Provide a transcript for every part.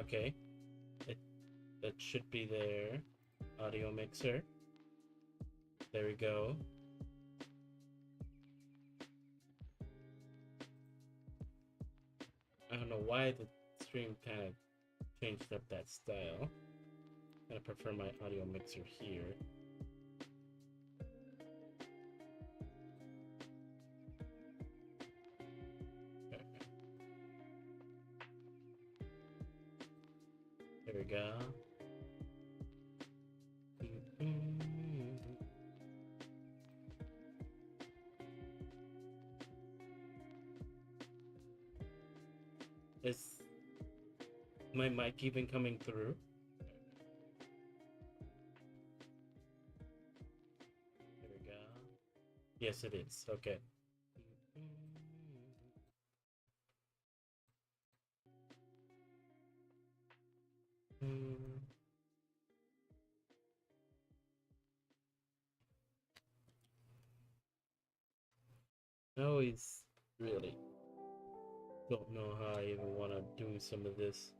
Okay, it that should be there. Audio mixer. There we go. I don't know why the stream kind of changed up that style. I prefer my audio mixer here. There we go. Is my mic even coming through? There we go. Yes, it is. Okay. I always really don't know how I even want to do some of this.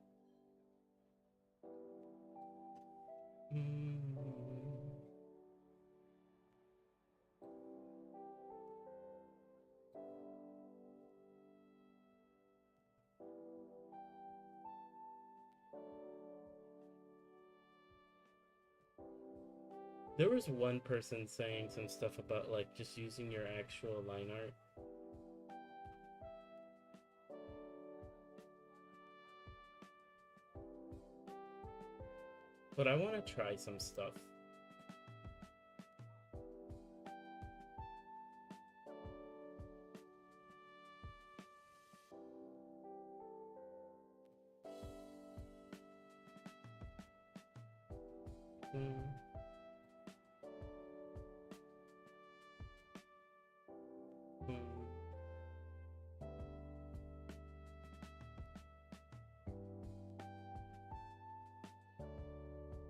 There was one person saying some stuff about like just using your actual line art. But I want to try some stuff.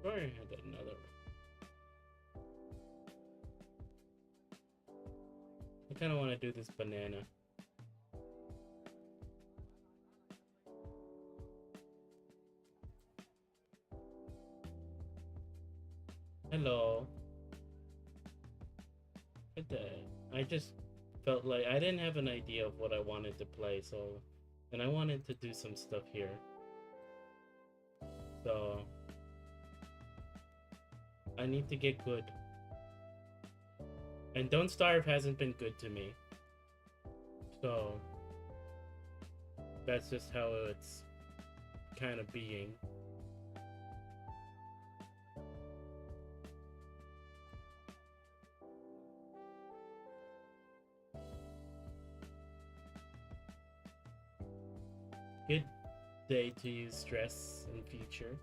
Or I had another one. I kind of want to do this banana. Hello. I just felt like I didn't have an idea of what I wanted to play, so, and I wanted to do some stuff here. So I need to get good. And Don't Starve hasn't been good to me. So that's just how it's kind of being. Good day to use stress in future.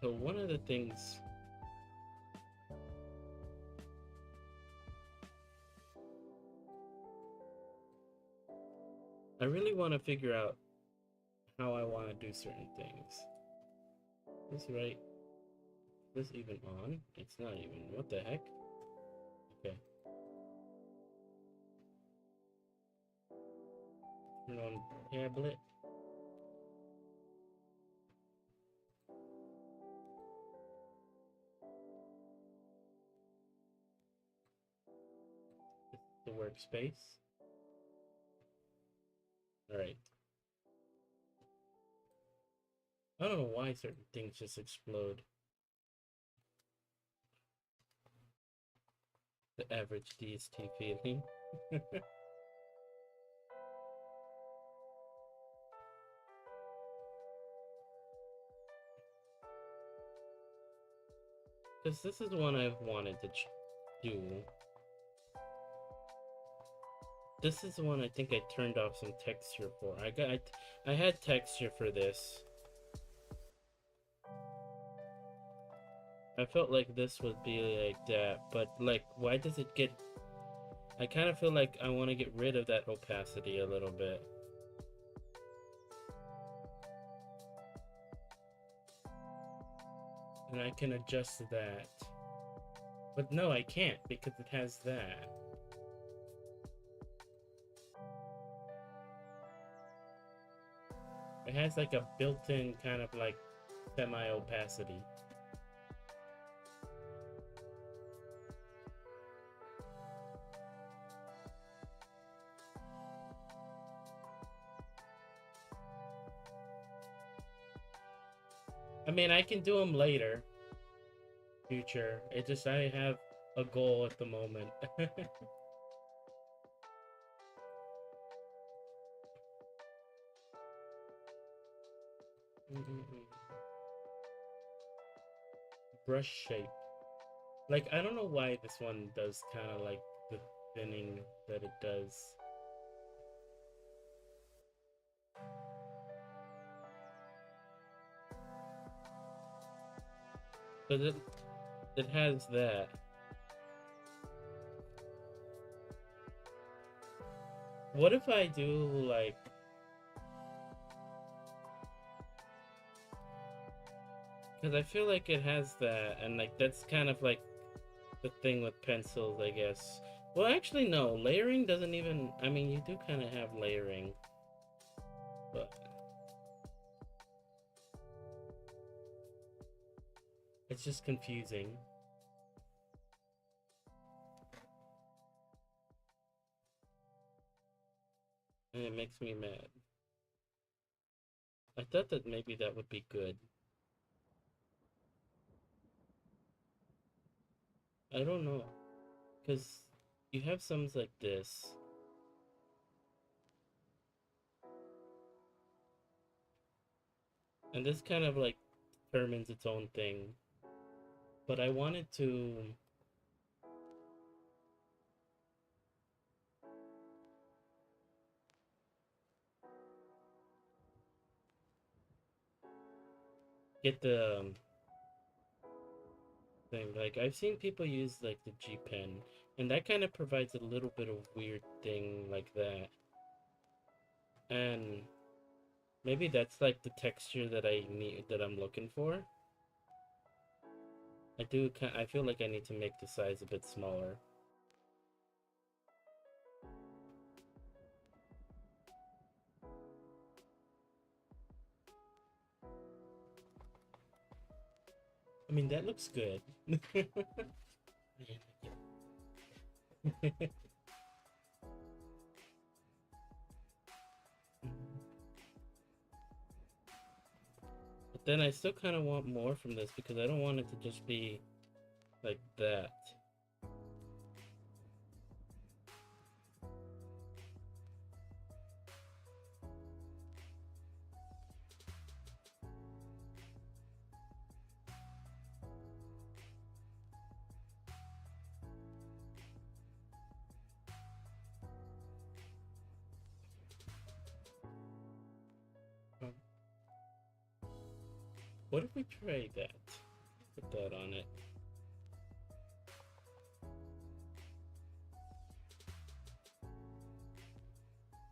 So one of the things I really want to figure out how I want to do certain things. Is this right? Is this even on? It's not even. What the heck? Okay. Turn on tablet. The workspace. Alright. I don't know why certain things just explode. The average DST feeling. Because this is one I've wanted to do. This is the one I think I turned off some texture for. I had texture for this. I felt like this would be like that, but like, why does it get... I kind of feel like I want to get rid of that opacity a little bit. And I can adjust that. But no, I can't because it has that. It has like a built-in kind of like semi-opacity. I mean, I can do them later, future. It just I have a goal at the moment. Brush shape. Like, I don't know why this one does kind of like the thinning that it does. But it has that. What if I do like, because I feel like it has that, and like that's kind of like the thing with pencils, I guess. Well, actually, no. Layering doesn't even. I mean, you do kind of have layering, but it's just confusing. And it makes me mad. I thought that maybe that would be good. I don't know. Because you have some like this. And this kind of like determines its own thing. But I wanted to get the thing. Like, I've seen people use like the G Pen, and that kind of provides a little bit of weird thing like that. And maybe that's like the texture that I need, that I'm looking for. I feel like I need to make the size a bit smaller. I mean, that looks good. But then I still kind of want more from this because I don't want it to just be like that. Um, What if we try that? Put that on it.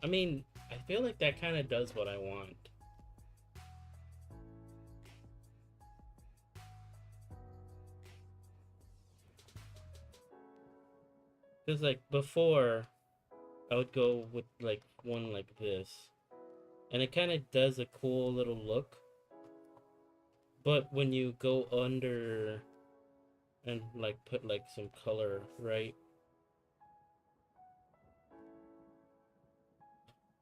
I mean, I feel like that kind of does what I want. Because, like, before, I would go with, like, one like this. And it kind of does a cool little look. But when you go under and, like, put, like, some color, right?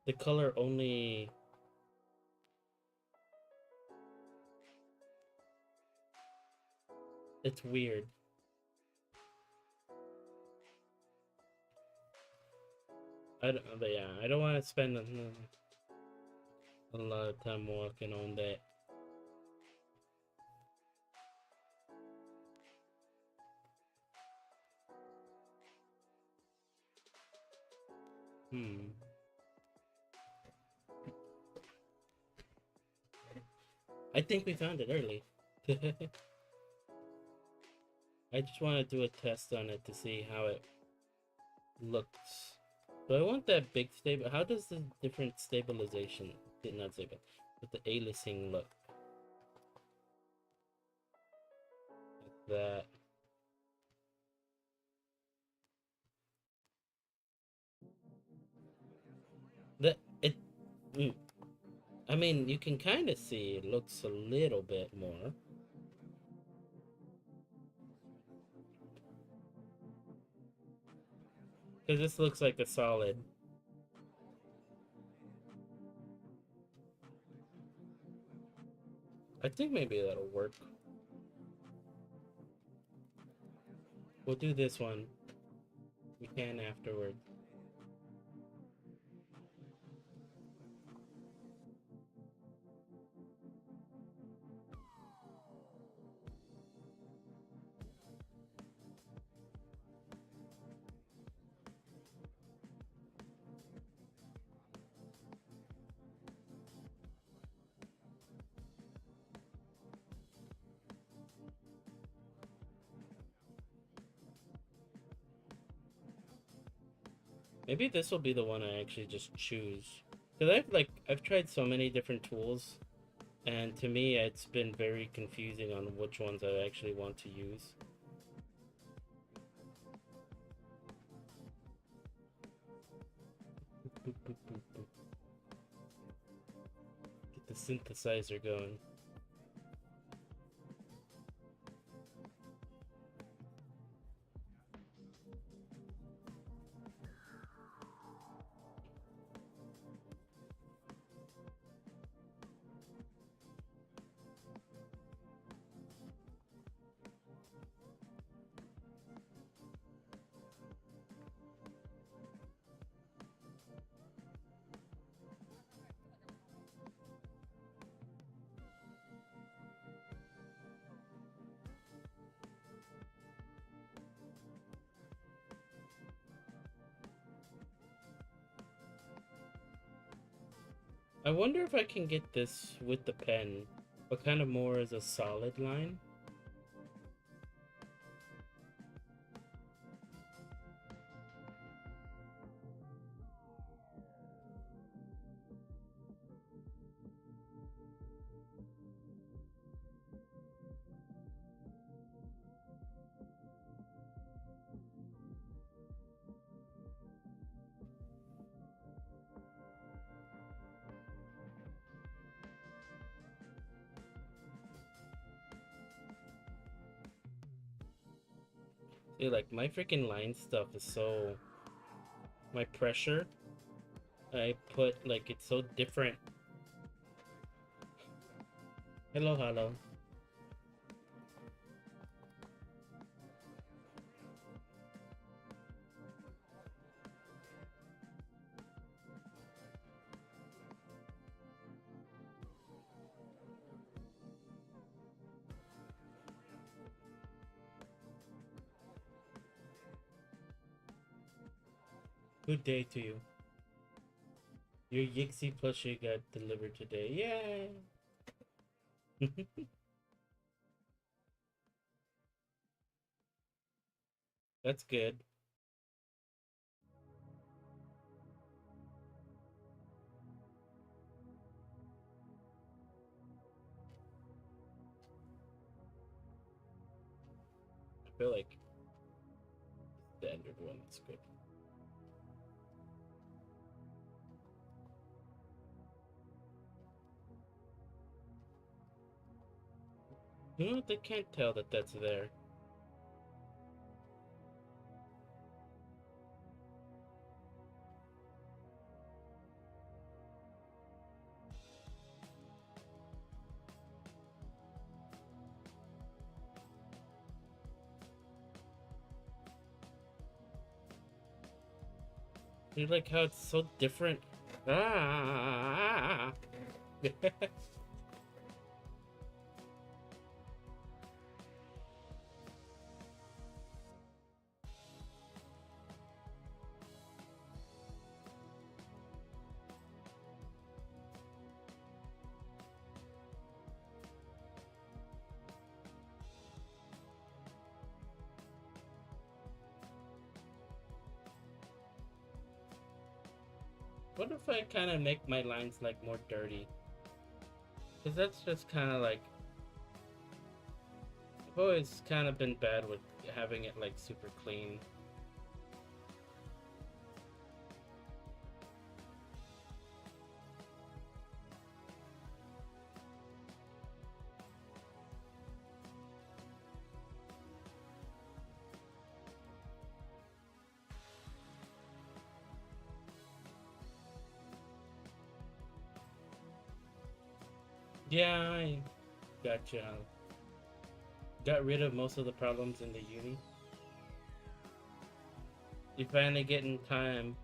The color only... It's weird. But yeah, I don't want to spend a lot of time working on that. I think we found it early. I just want to do a test on it to see how it looks. So I want that big stable. How does the different stabilization, not stable, but the aliasing look? Like that. That it. Mm, I mean, you can kind of see it looks a little bit more. Because this looks like a solid. I think maybe that'll work. We'll do this one. We can afterward. Maybe this will be the one I actually just choose. Because I've tried so many different tools, and to me it's been very confusing on which ones I actually want to use. Boop, boop, boop, boop. Get the synthesizer going. I wonder if I can get this with the pen, but kind of more as a solid line. See, like my freaking line stuff is so. My pressure, I put like it's so different. Hello, hello. Good day to you. Your Yixi plushie got delivered today. Yay! That's good. I feel like standard one is good. You know what? They can't tell that that's there. You like how it's so different. Ah! What if I kind of make my lines like more dirty? Because that's just kind of like I've always kind of been bad with having it like super clean. Yeah, I gotcha. Got rid of most of the problems in the uni. You finally getting time.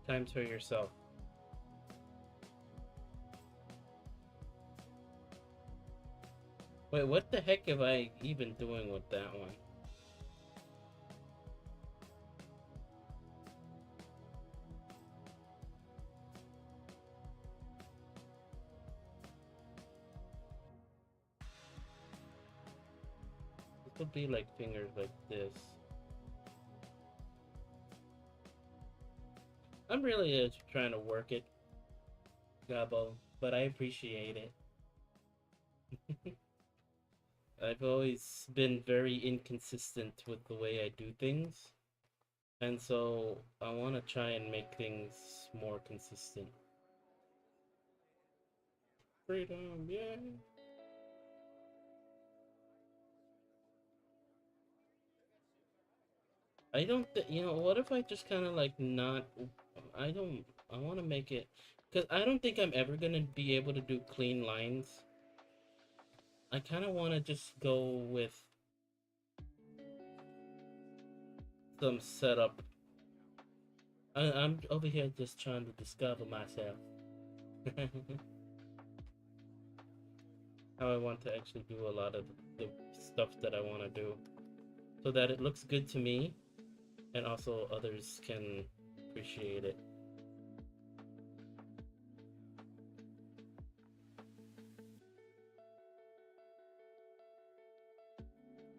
Time for yourself. Wait, what the heck am I even doing with that one? This would be like fingers like this. I'm really trying to work it, Gabo, but I appreciate it. I've always been very inconsistent with the way I do things, and so I want to try and make things more consistent. Freedom, yeah. I don't, what if I just kind of like not, I don't, I want to make it, because I don't think I'm ever going to be able to do clean lines. I kind of want to just go with some setup. I'm over here just trying to discover myself. How I want to actually do a lot of the stuff that I want to do so that it looks good to me and also others can appreciate it.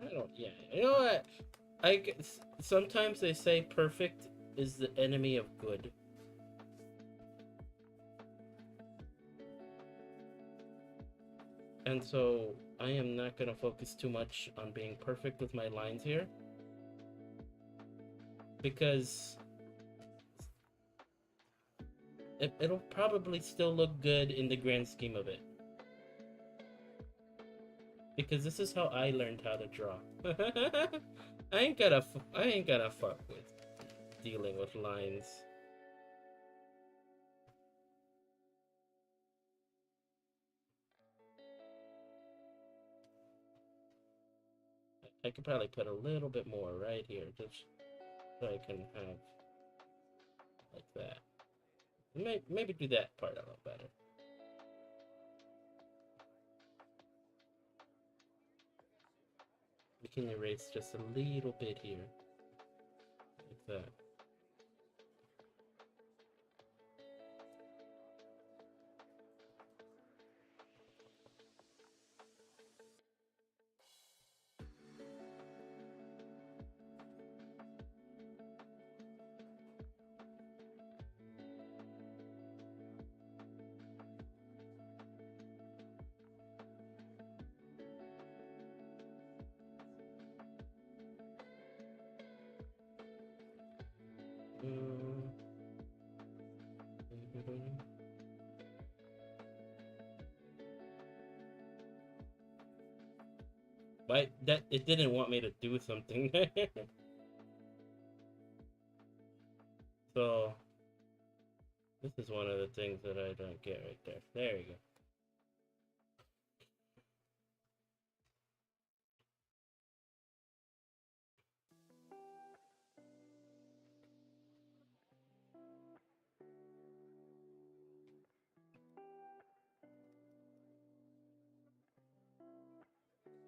I don't, yeah, you know what? Sometimes they say perfect is the enemy of good. And so I am not going to focus too much on being perfect with my lines here because it'll probably still look good in the grand scheme of it. Because this is how I learned how to draw. I ain't gonna fuck with dealing with lines. I could probably put a little bit more right here just so I can have like that. Maybe do that part a little better. We can erase just a little bit here like that. Mm. But that it didn't want me to do something. So this is one of the things that I don't get right there. There you go.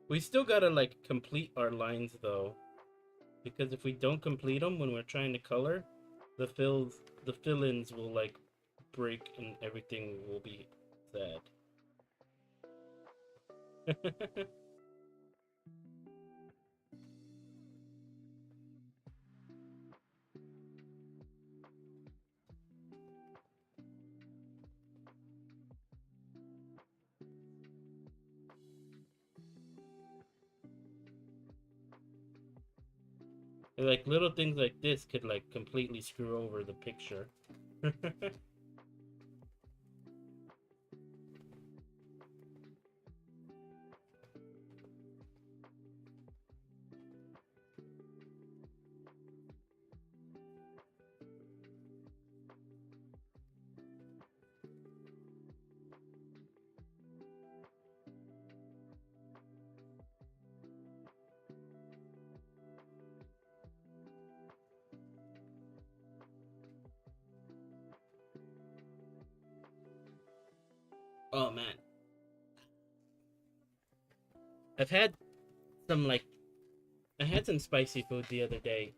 We still gotta like complete our lines though, because if we don't complete them when we're trying to color, the fill-ins will like break and everything will be sad. Like little things like this could like completely screw over the picture. Oh man, I've had some like I had some spicy food the other day,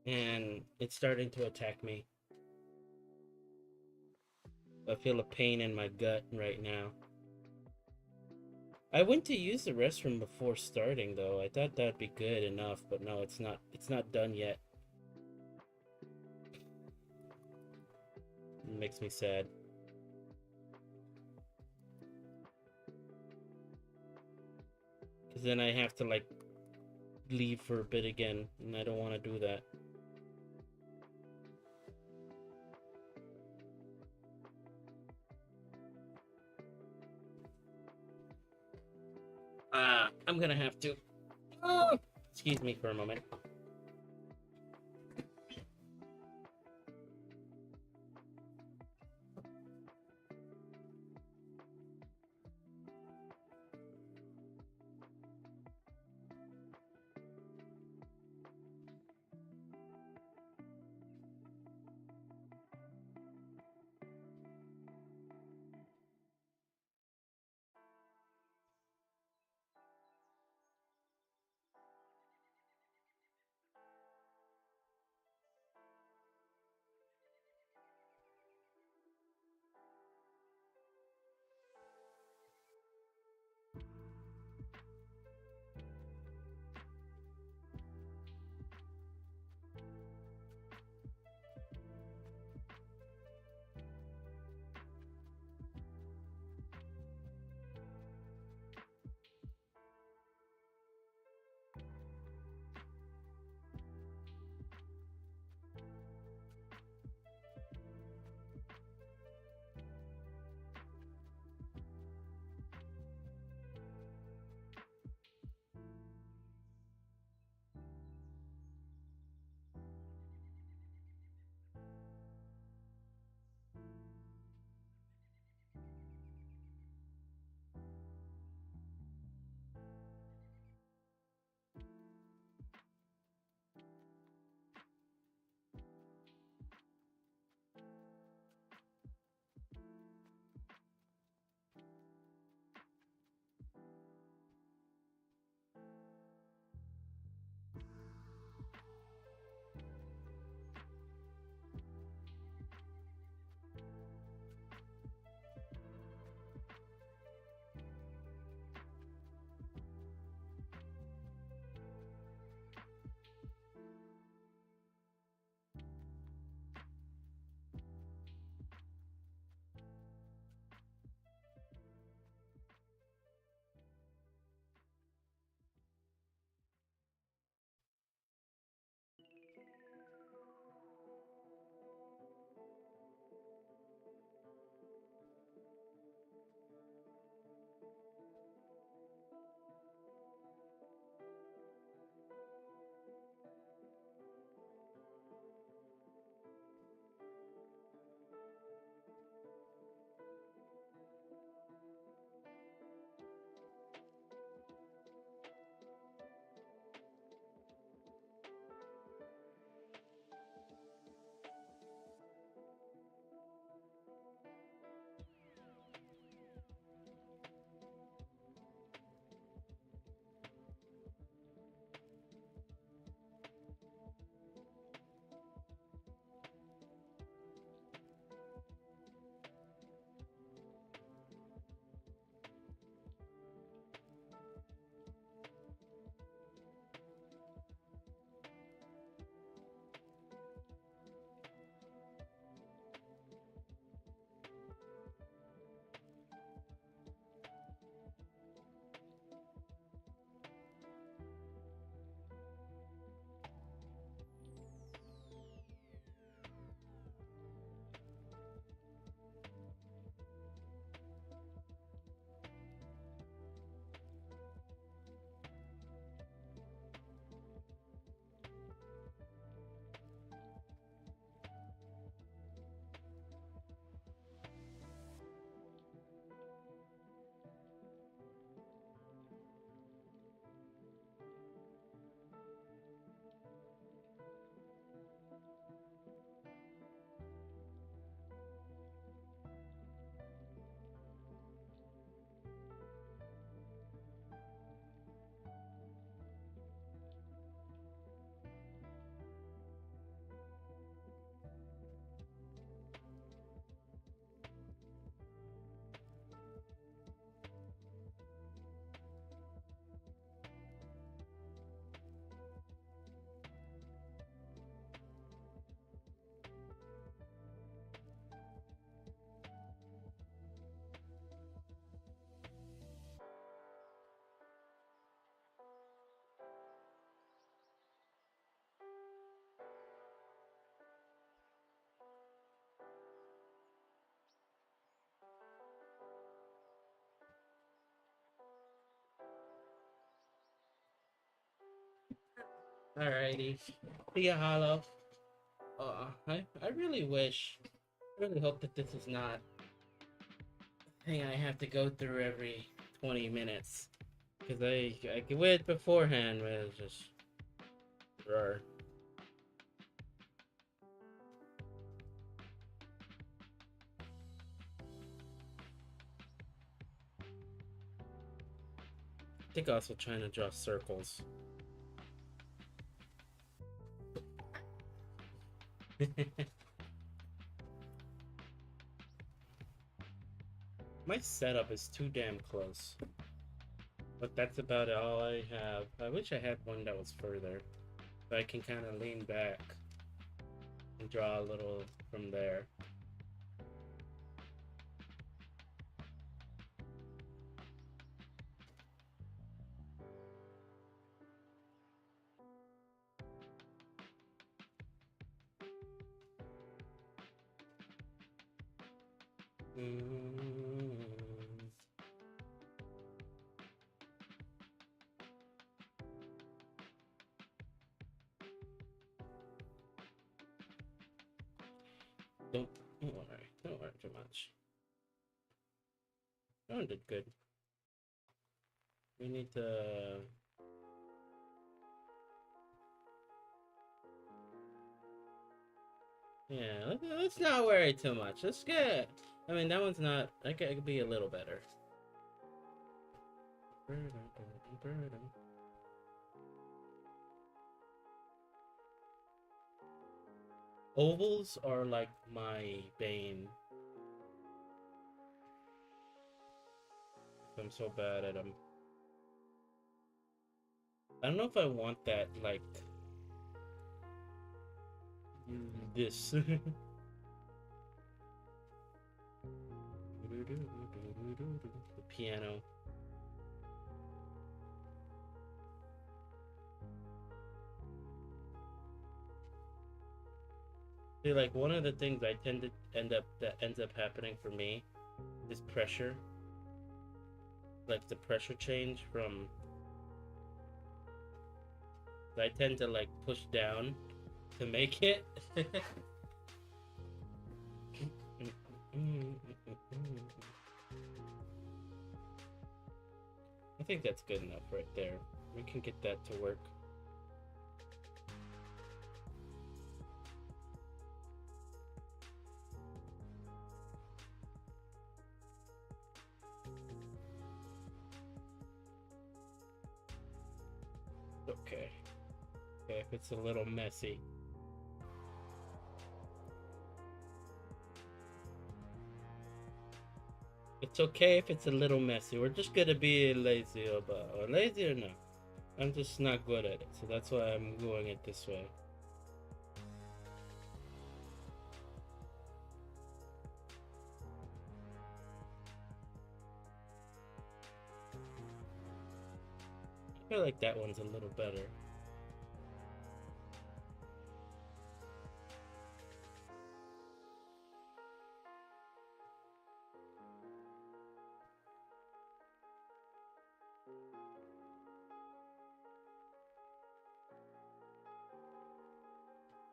and it's starting to attack me. I feel a pain in my gut right now. I went to use the restroom before starting though. I thought that'd be good enough, but no, it's not. It's not done yet. It makes me sad. Cause then I have to like leave for a bit again, and I don't want to do that. I'm gonna have to. Oh, excuse me for a moment. Alrighty. See ya, Hollow. I really wish, I really hope that this is not a thing I have to go through every 20 minutes. Because I could wait beforehand, but it's just, rare. I think also trying to draw circles. My setup is too damn close. But that's about all I have. I wish I had one that was further. But I can kind of lean back and draw a little from there. Mm. Don't worry. Don't worry too much. No one did good. We need to... Yeah, let's not worry too much. Let's get... I mean, that one's not... That could be a little better. Ovals are like my bane. I'm so bad at them. I don't know if I want that, like... This. The piano. See, like, one of the things I tend to ends up happening for me is pressure. Like, the pressure change from... I tend to, like, push down to make it. I think that's good enough right there. We can get that to work. Okay. Okay, if it's a little messy. It's okay if it's a little messy. We're just gonna be lazy about, or lazy or no. I'm just not good at it, so that's why I'm going it this way. I feel like that one's a little better.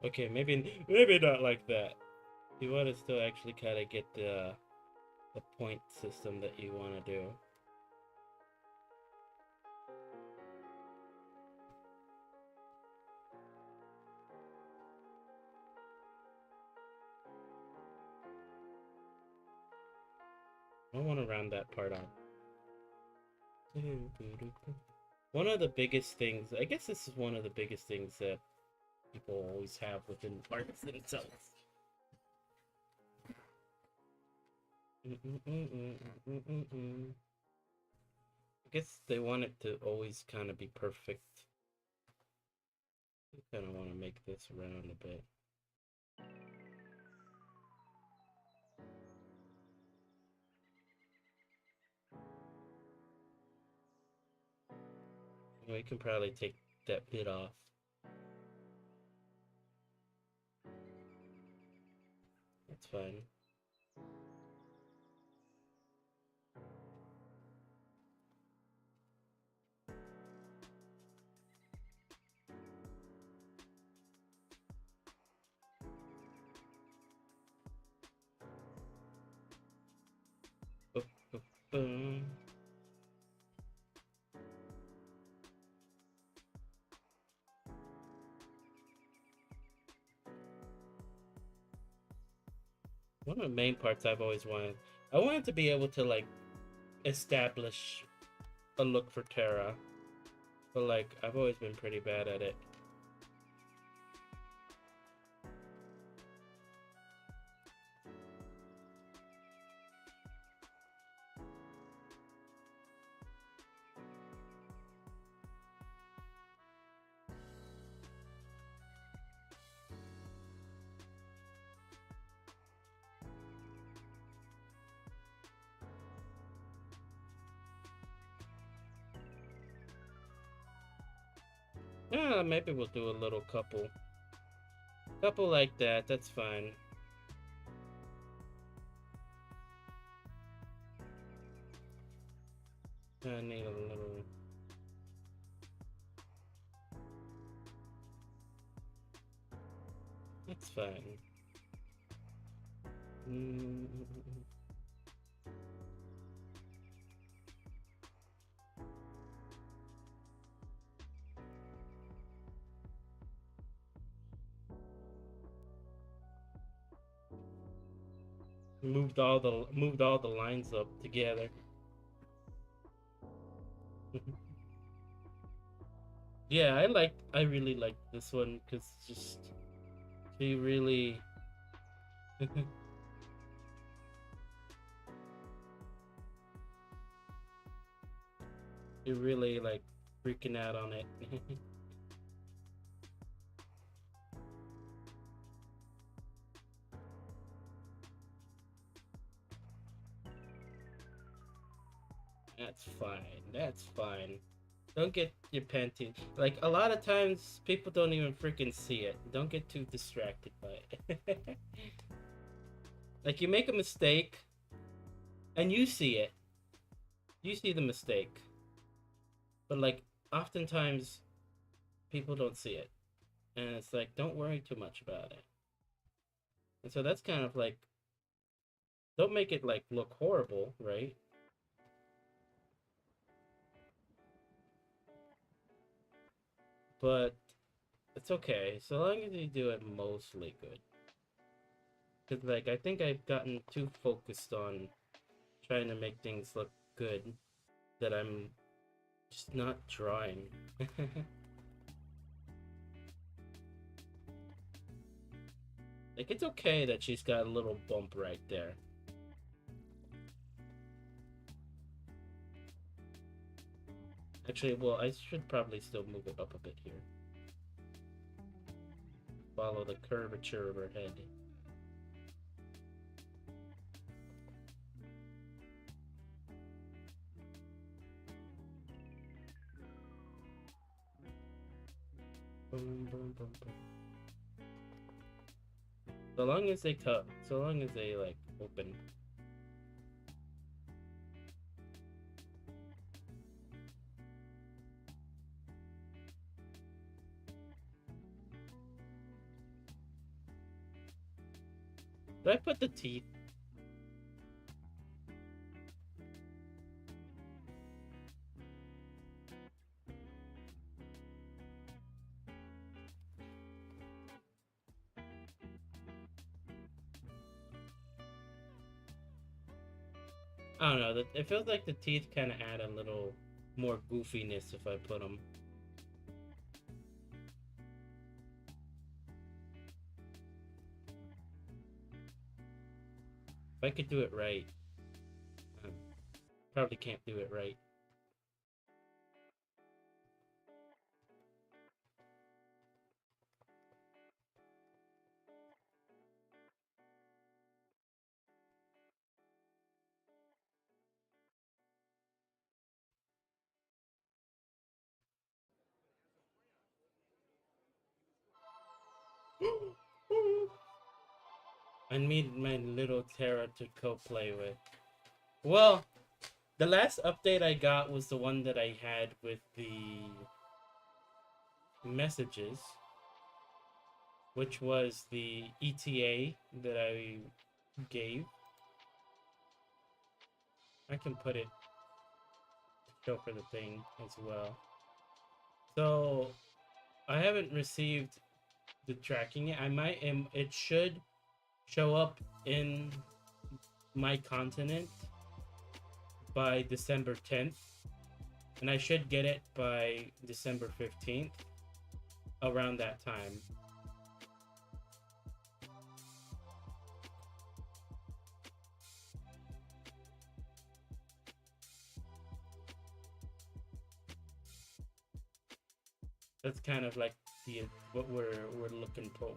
Okay, maybe not like that. You want to still actually kind of get the point system that you want to do. I want to round that part off. One of the biggest things, I guess this is one of the biggest things that people always have within arts themselves. I guess they want it to always kind of be perfect. I kind of want to make this round a bit. We can probably take that bit off. That's fine. Boom. One of the main parts I've always wanted. I wanted to be able to like establish a look for Terra, but like I've always been pretty bad at it. Yeah, maybe we'll do a little couple like that. That's fine. I need a little. That's fine. Mm. Moved all the lines up together. Yeah, I really like this one because just she really you really like freaking out on it. That's fine. That's fine. Don't get your panties. Like a lot of times, people don't even freaking see it. Don't get too distracted by it. Like you make a mistake, and you see it. You see the mistake, but like oftentimes people don't see it, and it's like don't worry too much about it. And so that's kind of like don't make it like look horrible, right? But it's okay so long as you do it mostly good. Because like I think I've gotten too focused on trying to make things look good that I'm just not drawing. Like it's okay that she's got a little bump right there. Actually, well, I should probably still move it up a bit here. Follow the curvature of her head. Boom, boom, boom, boom. So long as they cut, so long as they like open. Did I put the teeth? I don't know. It feels like the teeth kind of add a little more goofiness if I put them. If I could do it right, uh, probably can't do it right. I need my little Terra to co-play with. Well, the last update I got was the one that I had with the messages, which was the ETA that I gave. I can put it to show for the thing as well. So I haven't received the tracking yet. I might it should show up in my continent by December 10th, and I should get it by December 15th, around that time. That's kind of like the what we're looking for.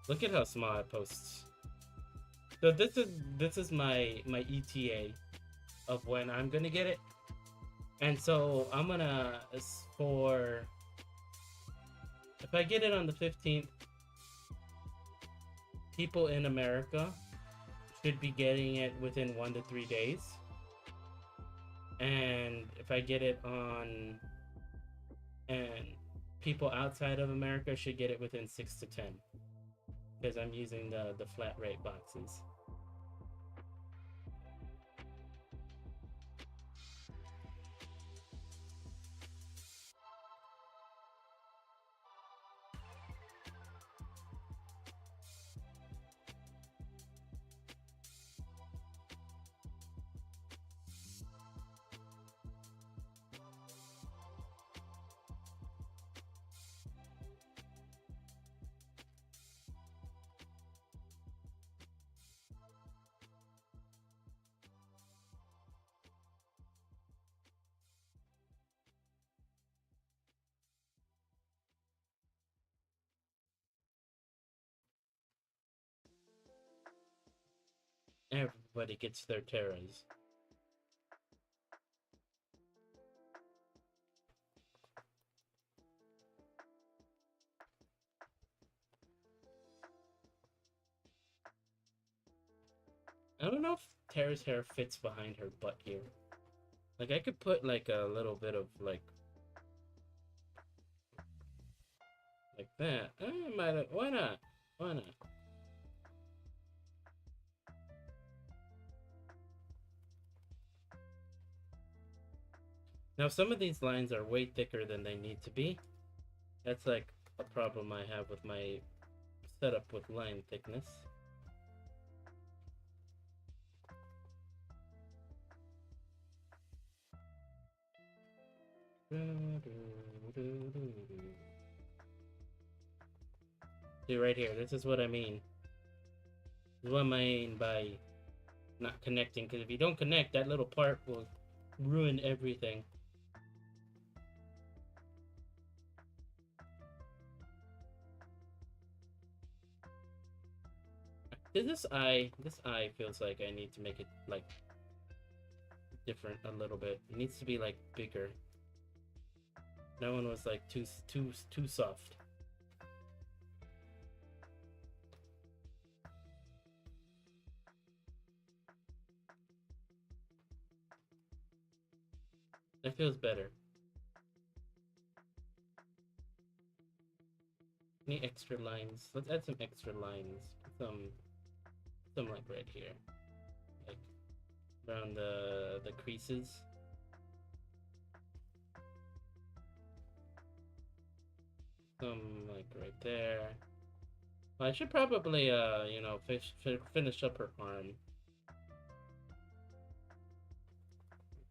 Look at how small it posts. So this is my ETA of when I'm gonna get it, and so I'm gonna for if I get it on the 15th, people in America should be getting it within 1 to 3 days, and if I get it on and people outside of America should get it within 6 to 10 because I'm using the flat rate boxes. Everybody gets their terras. I don't know if Terra's hair fits behind her butt here. Like I could put like a little bit of like that. Why not? Why not? Now some of these lines are way thicker than they need to be. That's like a problem I have with my setup with line thickness. See right here, this is what I mean. This is what I mean by not connecting, because if you don't connect, that little part will ruin everything. This eye feels like I need to make it like different a little bit. It needs to be like bigger. That one was like too soft. That feels better. Any extra lines? Let's add some extra lines. Some like right here, like around the creases. Some like right there. Well, I should probably you know finish up her arm.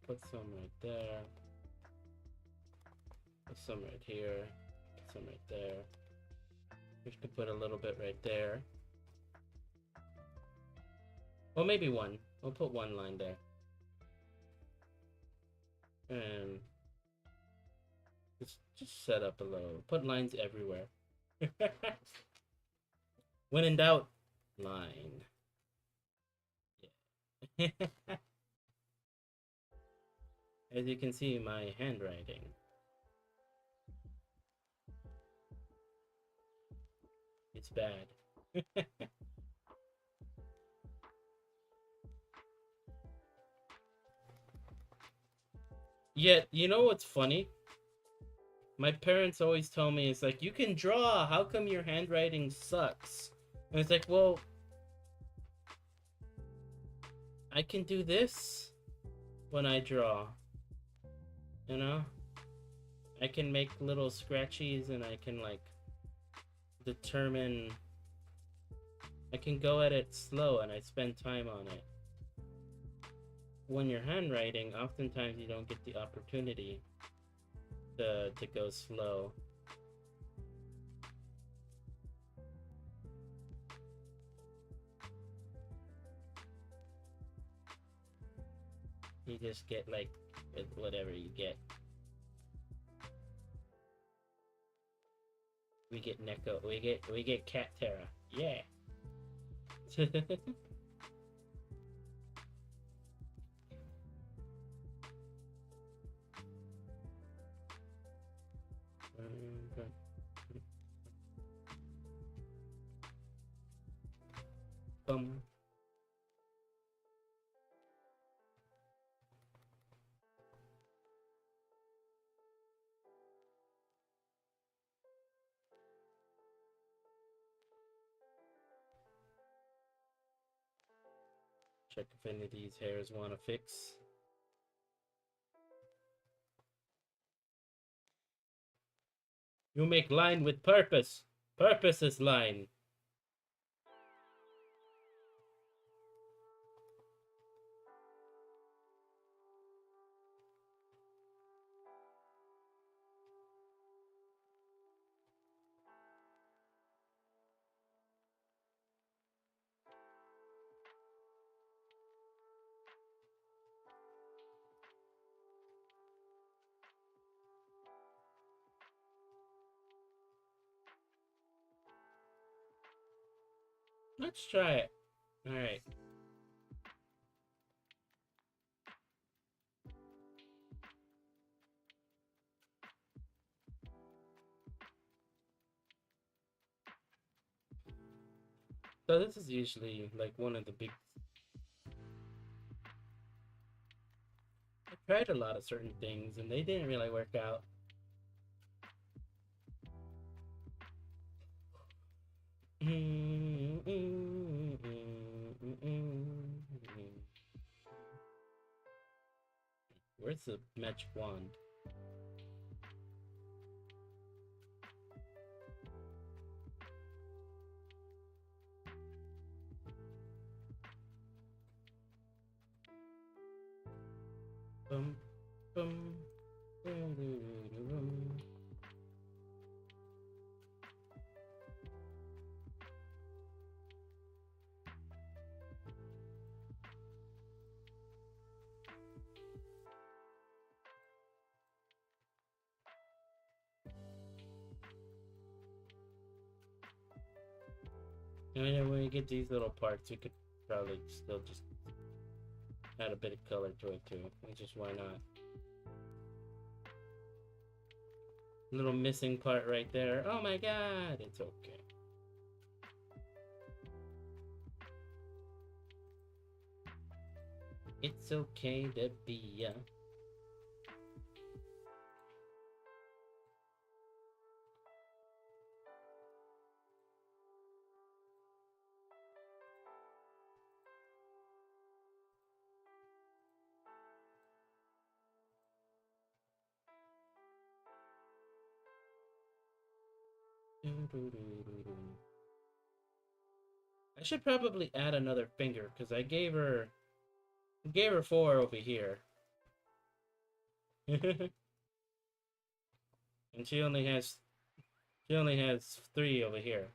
Put some right there. Put some right here. Put some right there. We could put a little bit right there. Well, maybe one. We'll put one line there. And just set up a little. Put lines everywhere. When in doubt, line. Yeah. As you can see, my handwriting. It's bad. Yet, you know what's funny? My parents always tell me, it's like, you can draw. How come your handwriting sucks? And it's like, well, I can do this when I draw. You know? I can make little scratchies and I can, like, determine. I can go at it slow and I spend time on it. When you're handwriting, oftentimes you don't get the opportunity to go slow. You just get like whatever you get. We get Neko. We get Cat Terra. Yeah. Bum. Check if any of these hairs want to fix. You make line with purpose. Purpose is line. Let's try it. All right. So this is usually like one of the big. I tried a lot of certain things and they didn't really work out. Where's the magic wand? Bum, bum, bum, bum. And when you get these little parts, you could probably still just add a bit of color to it too. Just why not? Little missing part right there. Oh my god, it's okay. It's okay to be ya. I should probably add another finger because I gave her 4 over here. And she only has 3 over here.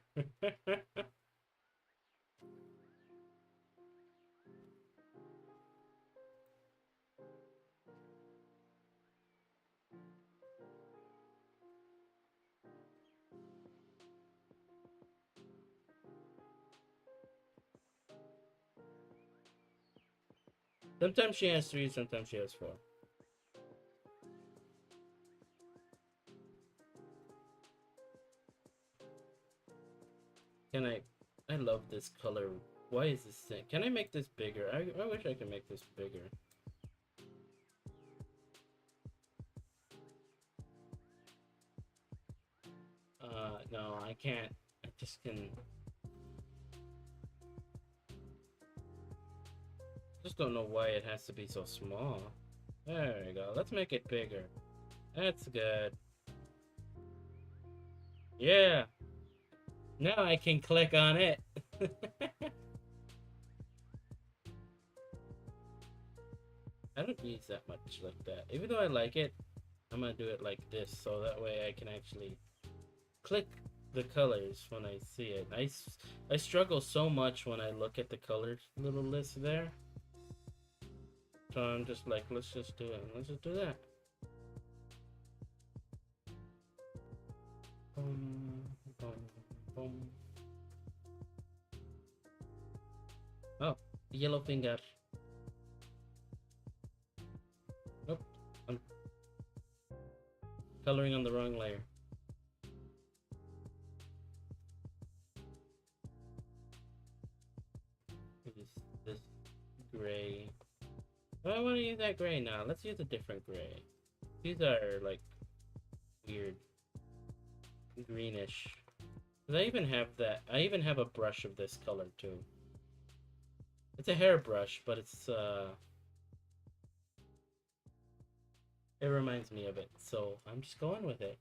Sometimes she has 3, sometimes she has 4. Can I love this color. Why is this thing? Can I make this bigger? I wish I could make this bigger. No, I can't. I just can. Just don't know why it has to be so small. There we go. Let's make it bigger. That's good. Yeah. Now I can click on it. I don't use that much like that. Even though I like it, I'm gonna do it like this so that way I can actually click the colors when I see it. I struggle so much when I look at the color little list there. So I'm just like, let's just do it. Let's just do that. Boom, boom, boom. Oh, yellow finger. Nope, I'm coloring on the wrong layer. This gray. Oh, I want to use that gray now. Let's use a different gray. These are like weird greenish. 'Cause I even have that. I even have a brush of this color too. It's a hairbrush, but it reminds me of it, so I'm just going with it.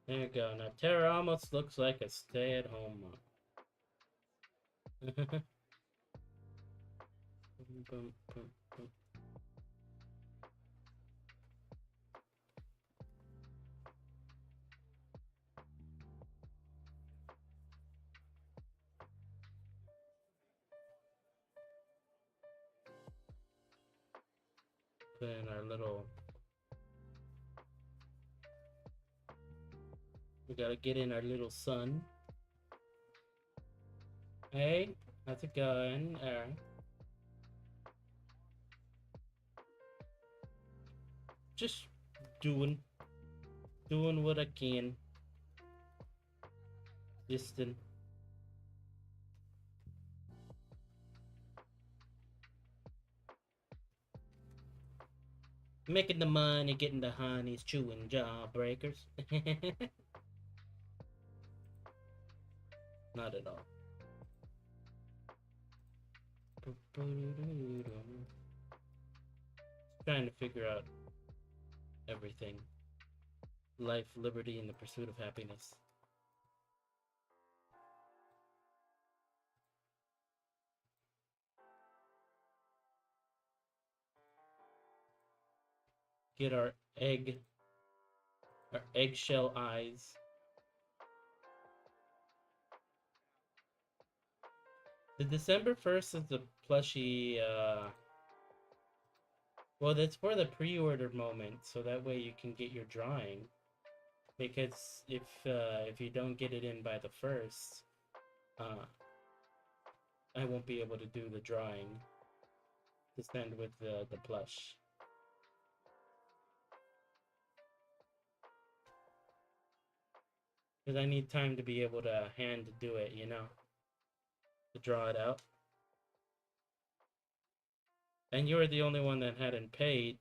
There you go. Now Tara almost looks like a stay-at-home mom. Put in our little. We gotta get in our little sun. Hey, how's it going? Just doing, doing what I can. Distant. Making the money, getting the honeys, chewing jawbreakers. Not at all. Trying to figure out everything. Life, liberty, and the pursuit of happiness. Get our eggshell eyes. The December 1st is the plushie, well, that's for the pre-order moment, so that way you can get your drawing. Because if you don't get it in by the 1st, I won't be able to do the drawing to send with the plush. Because I need time to be able to hand do it, you know, to draw it out. And you're the only one that hadn't paid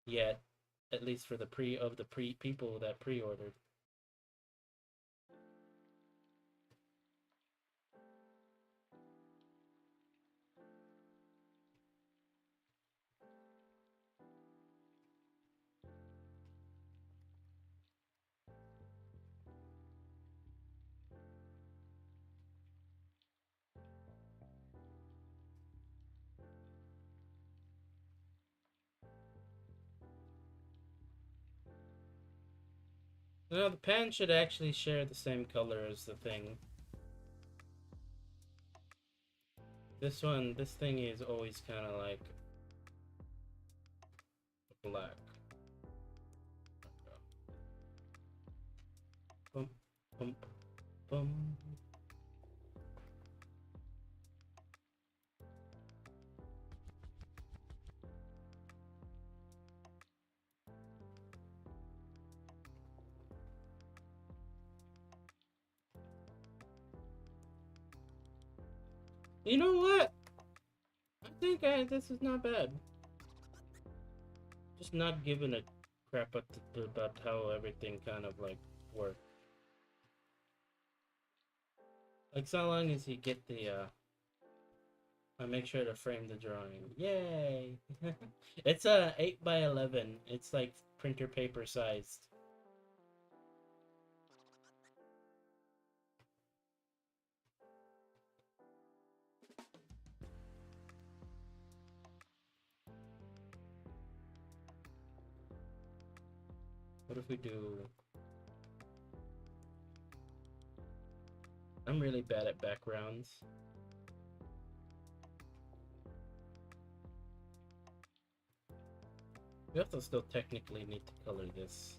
yet, at least for the pre people that pre-ordered. No, the pan should actually share the same color as the thing. This thing is always kind of like black. Bum, bum, bum. You know what? I think this is not bad. Just not giving a crap about how everything kind of like works. Like so long as you get the I make sure to frame the drawing. Yay! It's a 8 by 11. It's like printer paper sized. What if we do... I'm really bad at backgrounds. We also still technically need to color this.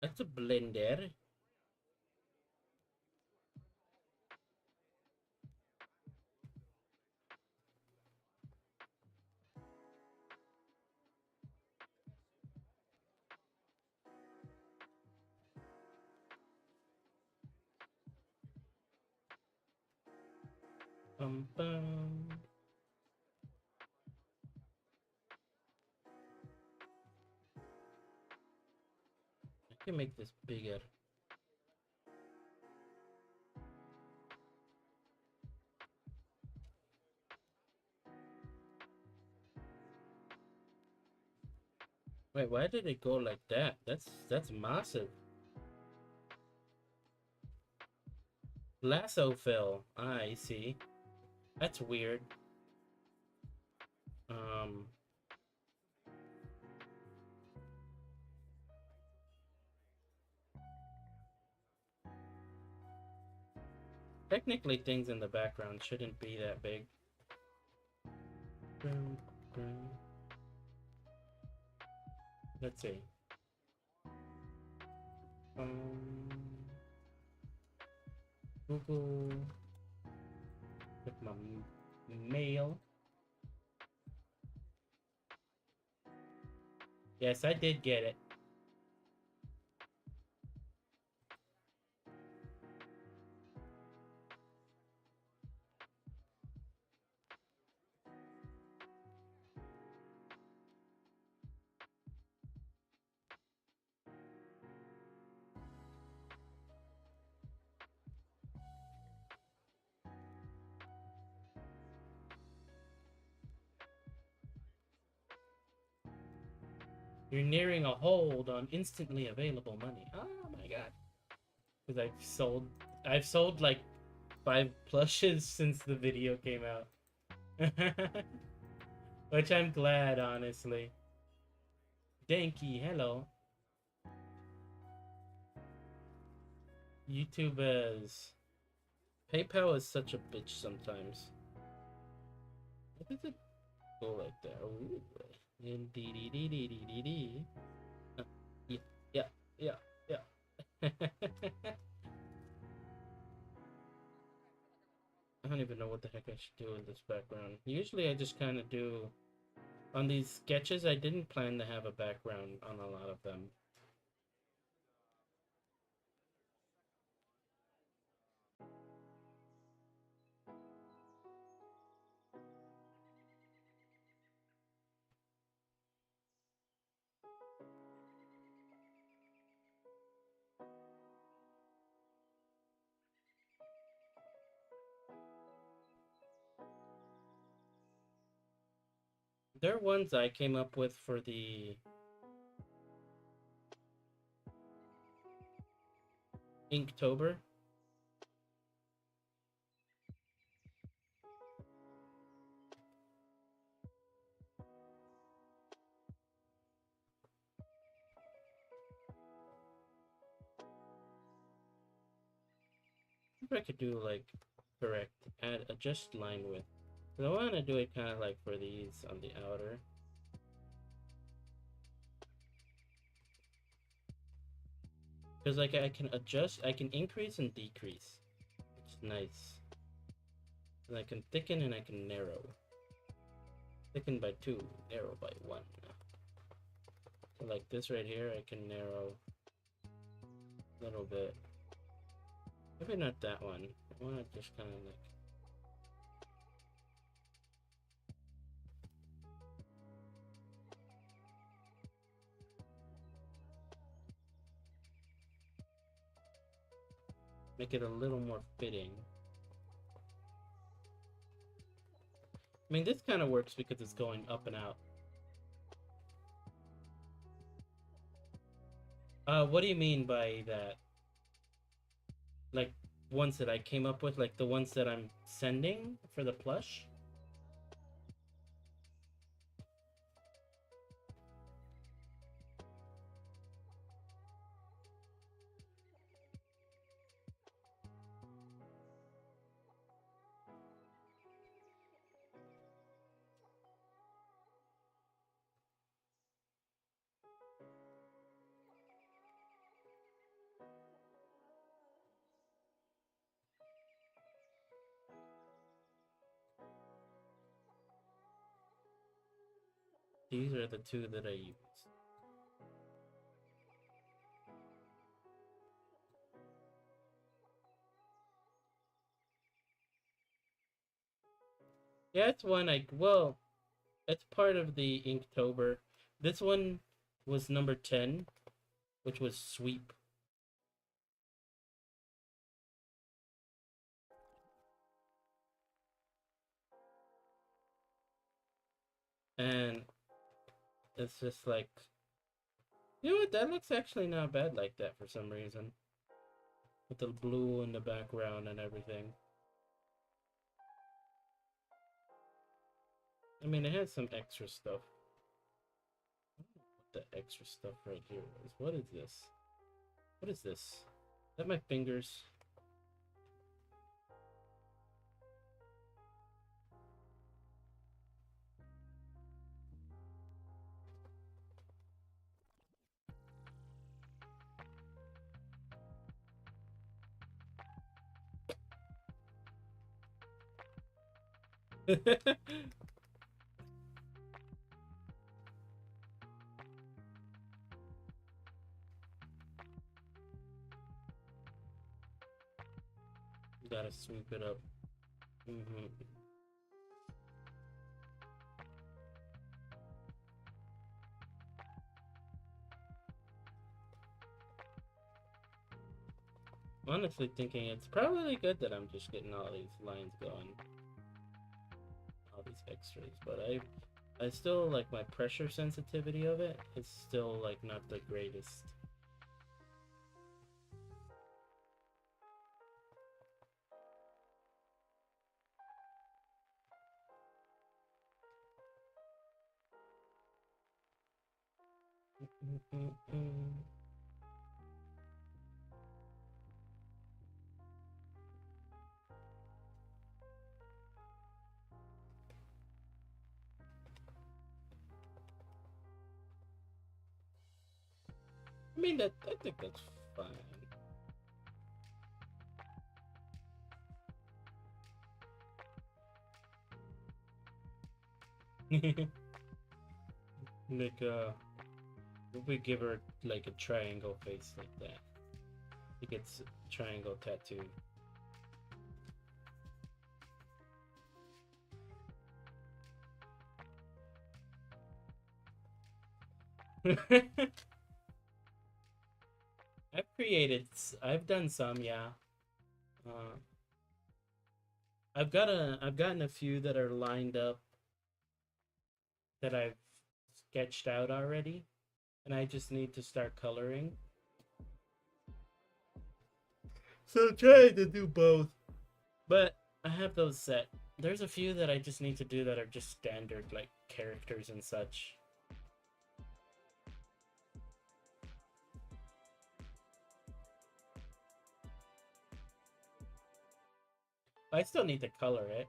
That's a blender. Bum. I can make this bigger. Wait, why did it go like that? That's massive. Lasso fill. I see. That's weird. Um, Technically things in the background shouldn't be that big. Let's see. Google with my mail. Yes, I did get it. You're nearing a hold on instantly available money. Oh my god. Because I've sold like 5 plushes since the video came out. Which I'm glad, honestly. Danky, hello. YouTubers. PayPal is such a bitch sometimes. Why does it go like that? Ooh. Yeah, yeah, yeah, yeah. I don't even know what the heck I should do in this background. Usually I just kind of do... On these sketches, I didn't plan to have a background on a lot of them. There are ones I came up with for the Inktober. If I could do like correct, add adjust line width. So I want to do it kind of like for these on the outer. Because like I can adjust, I can increase and decrease, which is nice. And I can thicken and I can narrow. Thicken by 2, narrow by 1. So like this right here, I can narrow a little bit. Maybe not that one. I want to just kind of like make it a little more fitting. I mean, this kind of works because it's going up and out. What do you mean by that? Like ones that I came up with, like the ones that I'm sending for the plush? These are the two that I use. Yeah, it's one well, it's part of the Inktober. This one was number 10, which was Sweep. And it's just like, you know what, that looks actually not bad like that for some reason. With the blue in the background and everything. I mean, it has some extra stuff. I don't know what the extra stuff right here is. What is this? What is this? Is that my fingers? Gotta sweep it up. Mm-hmm. Honestly thinking it's probably good that I'm just getting all these lines going. All these extras. But I still like my pressure sensitivity of it. It's still like not the greatest. I mean that I think that's fine. Like if we give her like a triangle face like that. It gets triangle tattoo. I've done some, yeah. Uh, I've gotten a few that are lined up that I've sketched out already, and I just need to start coloring. So I'm trying to do both. But I have those set. There's a few that I just need to do that are just standard, like characters and such. I still need to color it.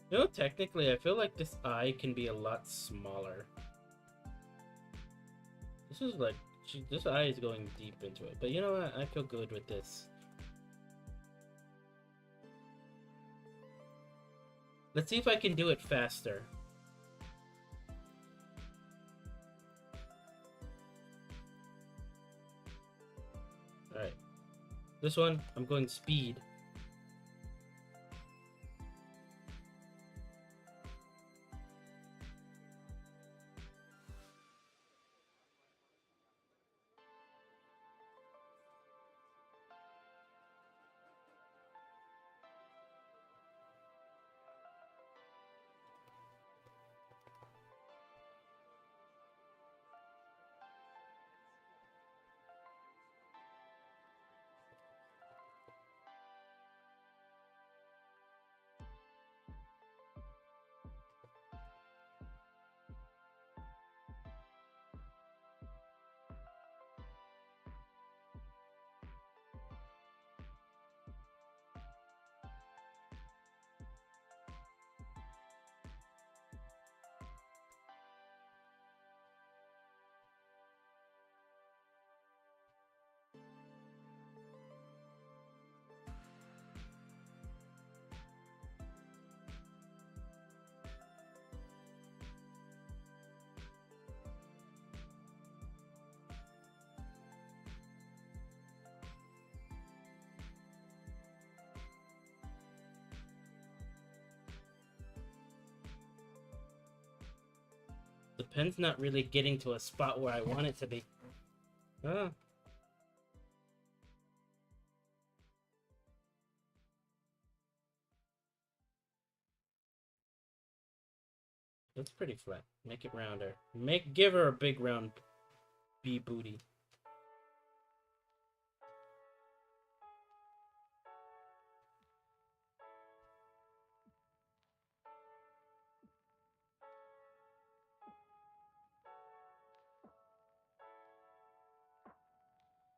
You know, technically, I feel like this eye can be a lot smaller. This is like, this eye is going deep into it. But you know what? I feel good with this. Let's see if I can do it faster. Alright. This one, I'm going speed. The pen's not really getting to a spot where I want it to be. Ah. That's pretty flat. Make it rounder. Give her a big round bee booty.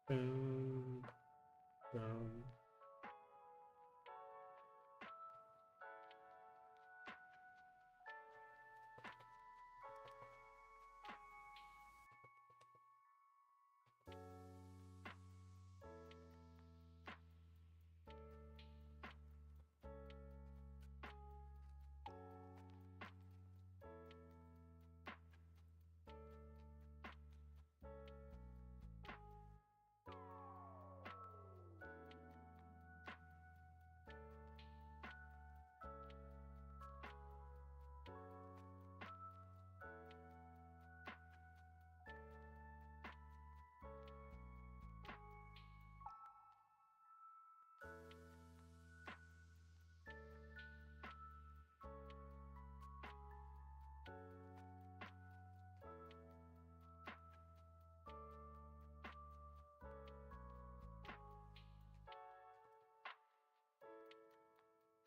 Boom, boom.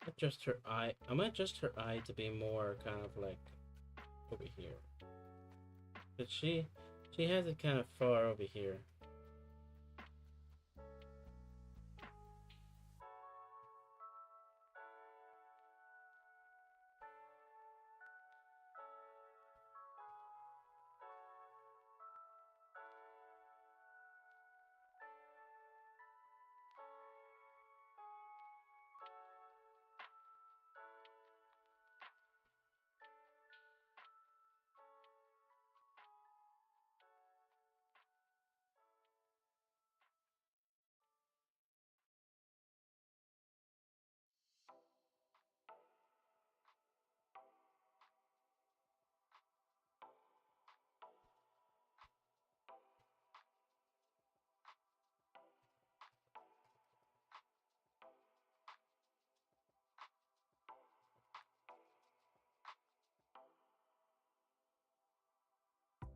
Adjust her eye. I'm gonna adjust her eye to be more kind of like over here. But she has it kind of far over here.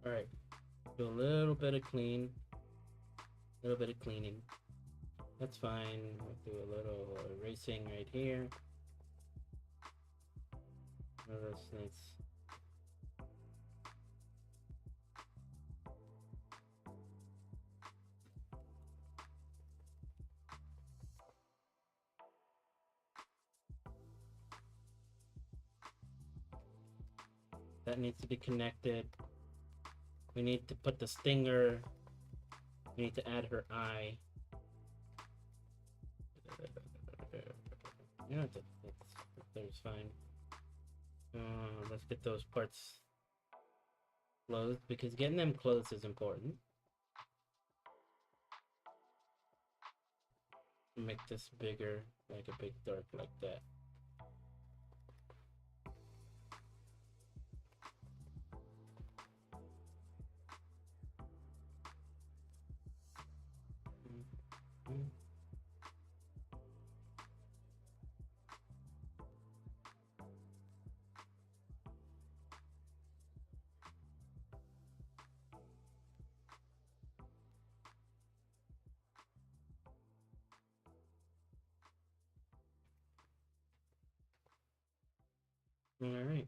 Alright, do a little bit of cleaning. That's fine. We'll do a little erasing right here. Oh, that's nice. That needs to be connected. We need to put the stinger. We need to add her eye. Yeah, that's fine. Let's get those parts closed because getting them closed is important. Make this bigger, like a big dark like that. All right.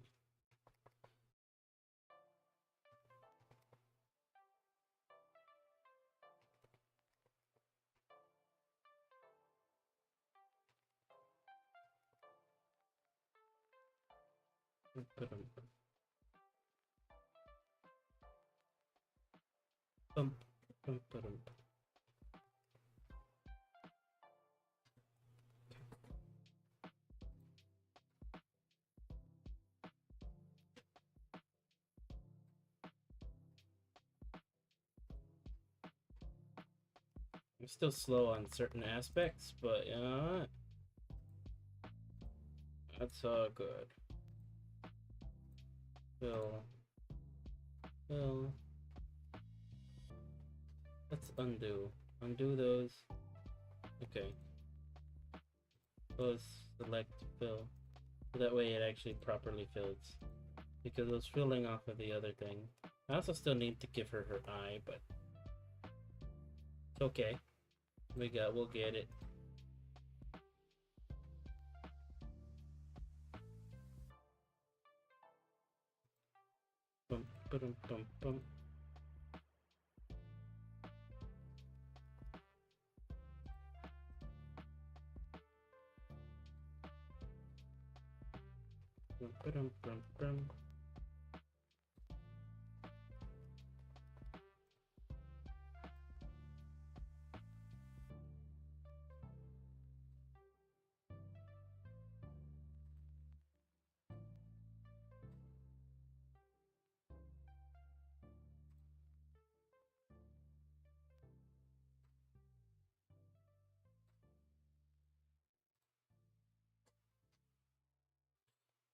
Bum, bum, bum. I'm still slow on certain aspects, but you know what? That's all good. Fill. Let's undo. Undo those. Okay. Close, select, fill. So that way it actually properly fills. Because it was filling off of the other thing. I also still need to give her her eye, but it's okay. We'll get it. Bum, ba-dum, bum, bum. Bum, ba-dum, bum, bum.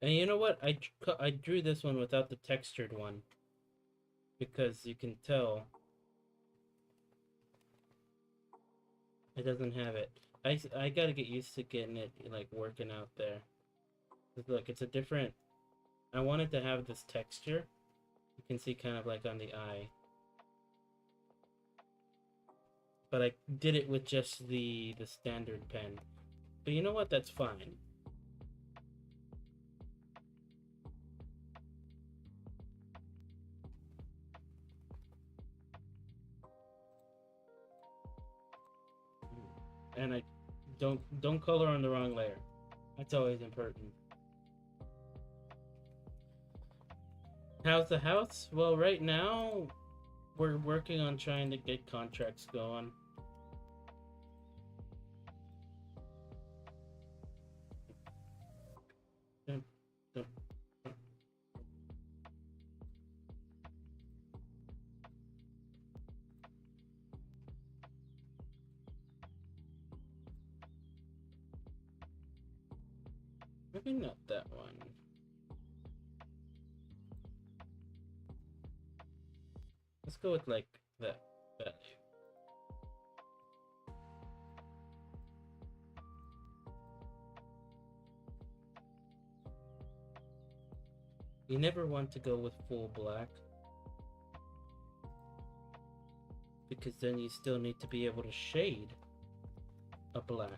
And you know what? I drew this one without the textured one because you can tell it doesn't have it. I gotta get used to getting it like working out there. Look, it's a different. I wanted to have this texture. You can see kind of like on the eye, but I did it with just the standard pen. But you know what? That's fine. And I don't color on the wrong layer. That's always important. How's the house? Well, right now we're working on trying to get contracts going. Dun, dun, dun. Maybe not that one. Let's go with like that value. You never want to go with full black because then you still need to be able to shade a black.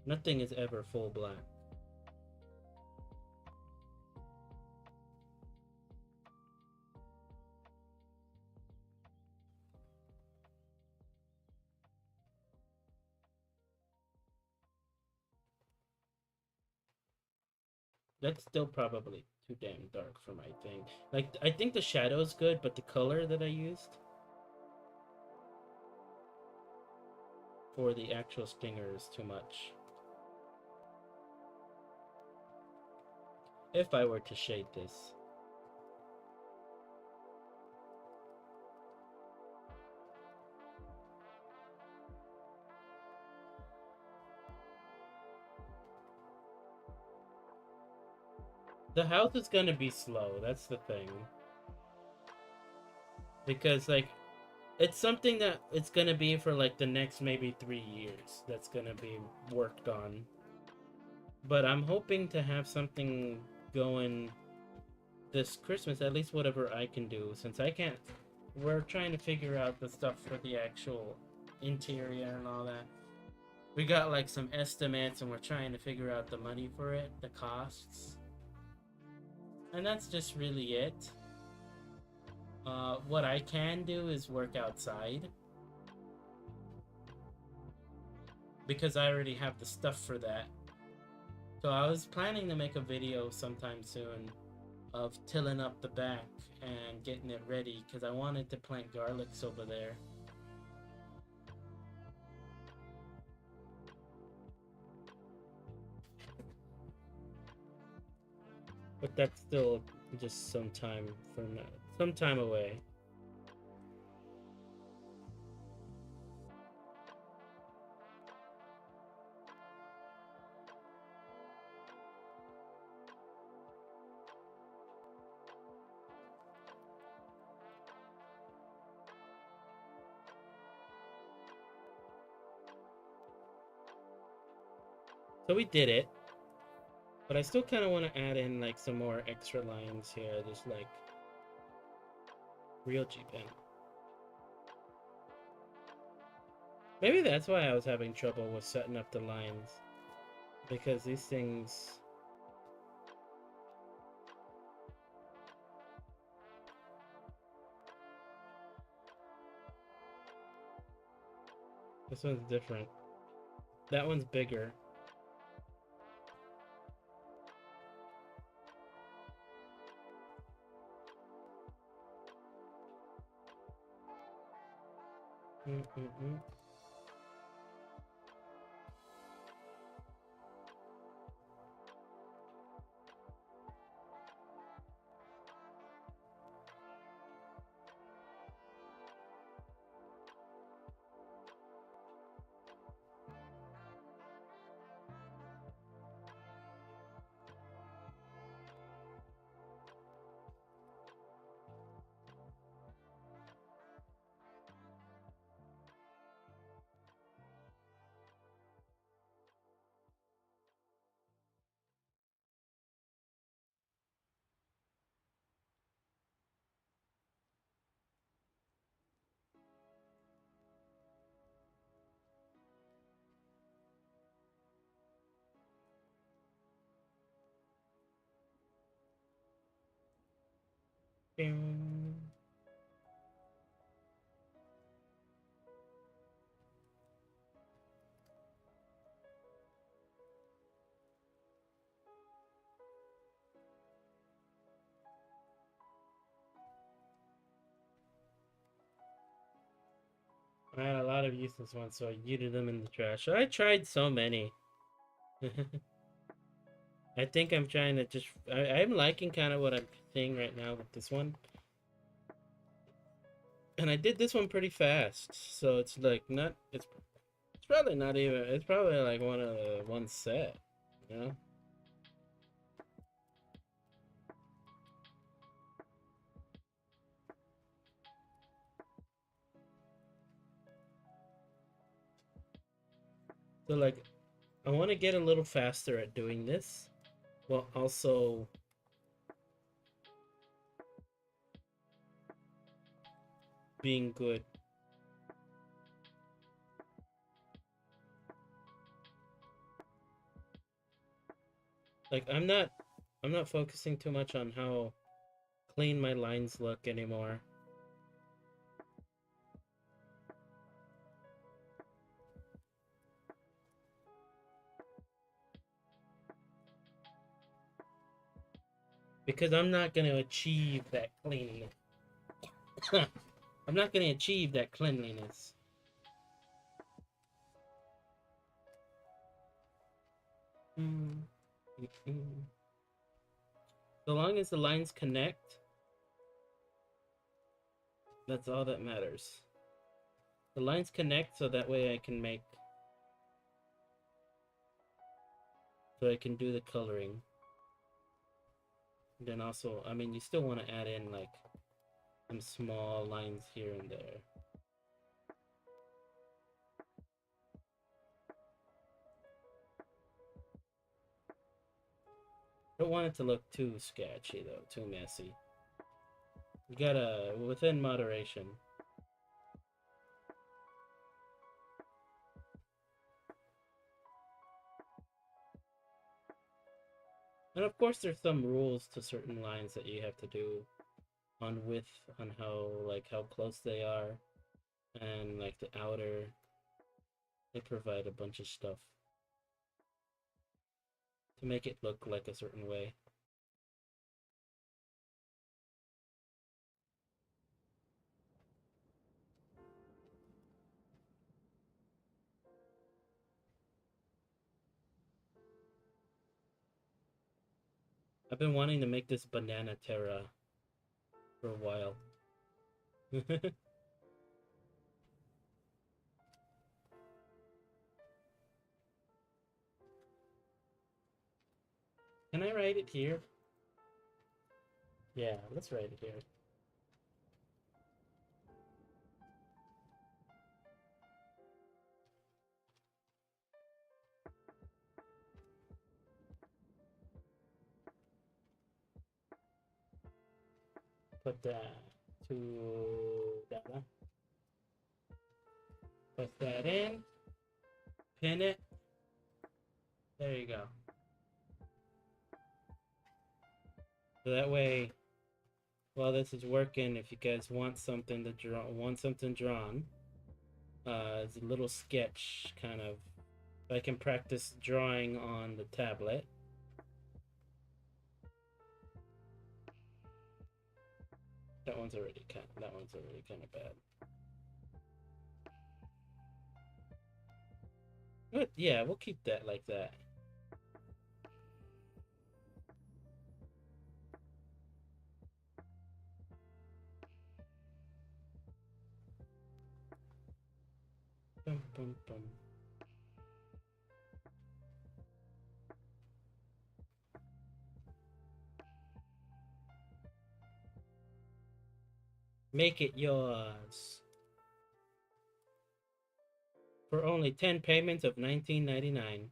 Nothing is ever full black. That's still probably too damn dark for my thing. Like, I think the shadow is good, but the color that I used for the actual stinger is too much. If I were to shade this. The house is gonna be slow, that's the thing. Because, like, it's something that it's gonna be for, like, the next maybe 3 years that's gonna be worked on. But I'm hoping to have something going this Christmas, at least whatever I can do, since I can't. We're trying to figure out the stuff for the actual interior and all that. We got like some estimates and we're trying to figure out the money for it, the costs. And that's just really it. What I can do is work outside. Because I already have the stuff for that. So I was planning to make a video sometime soon of tilling up the back and getting it ready because I wanted to plant garlics over there. But that's still just some time from now, some time away. So we did it. But I still kind of want to add in like some more extra lines here. Just like real G-Pen. Maybe that's why I was having trouble with setting up the lines. Because these things... This one's different. That one's bigger. Mm-mm-mm. Bing. I had a lot of useless ones, so I yeeted them in the trash. I tried so many. I think I'm trying to just... I'm liking kind of what I'm seeing right now with this one. And I did this one pretty fast, so it's like not... It's probably not even... It's probably like one set, you know? So like, I want to get a little faster at doing this, while also being good Like I'm not focusing too much on how clean my lines look anymore. Because I'm not going to achieve that cleanliness. I'm not going to achieve that cleanliness. So long as the lines connect, that's all that matters. The lines connect so that way I can do the coloring. And then also, I mean, you still want to add in like some small lines here and there. Don't want it to look too sketchy though, too messy. You gotta, within moderation. And of course there's some rules to certain lines that you have to do on width, on how close they are, and like the outer. They provide a bunch of stuff to make it look like a certain way. I've been wanting to make this banana Terra for a while. Can I write it here? Yeah, let's write it here. Put that to data. Put that in. Pin it. There you go. So that way, while this is working, if you guys want something to draw, drawn, it's a little sketch kind of. I can practice drawing on the tablet. That one's already kind of bad. But yeah, we'll keep that like that. Bum, bum, bum. Make it yours for only 10 payments of $19.99.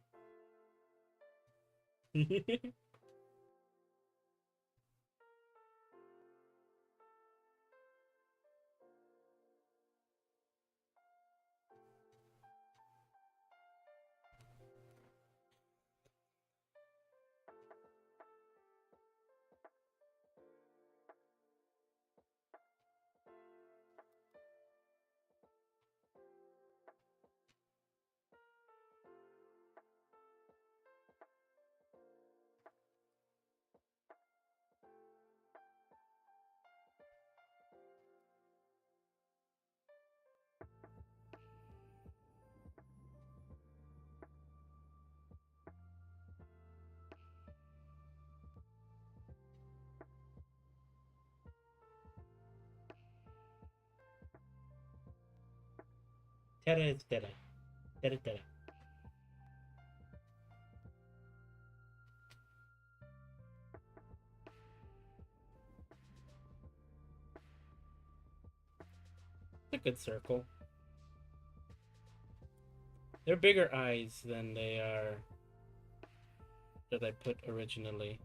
Terra is terra. Terra, terra. It's a good circle. They're bigger eyes than they are that I put originally.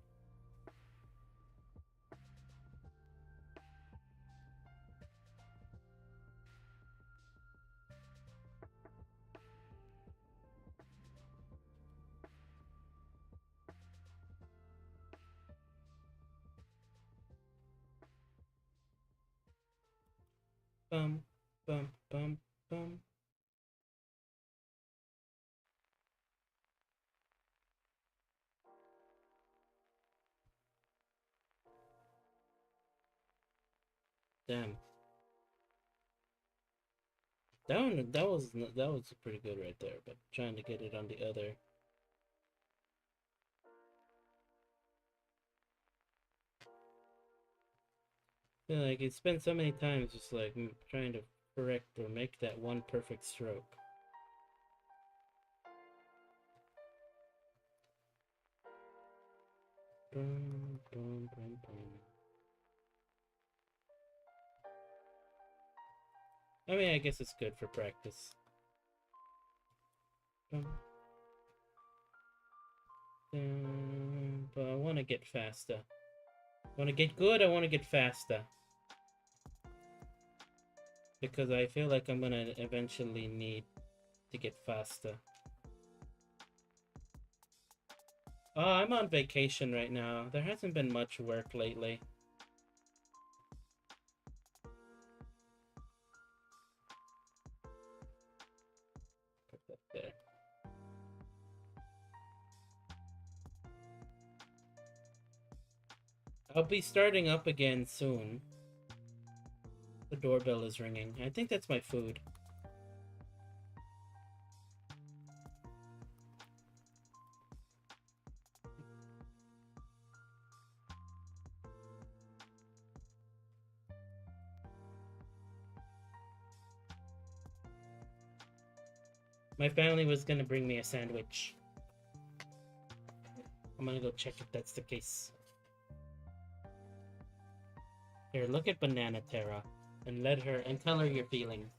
Bum, bum, bum, bum. Damn. That was pretty good right there, but trying to get it on the other. Feel like it's been so many times just like trying to correct or make that one perfect stroke. Boom, boom, boom, boom. I mean, I guess it's good for practice. Boom. But I want to get faster. I want to get good, I want to get faster. Because I feel like I'm gonna eventually need to get faster. Oh, I'm on vacation right now. There hasn't been much work lately. Put that there. I'll be starting up again soon. The doorbell is ringing. I think that's my food. My family was gonna bring me a sandwich. I'm gonna go check if that's the case. Here, look at Banana Terra and let her and tell her your feelings.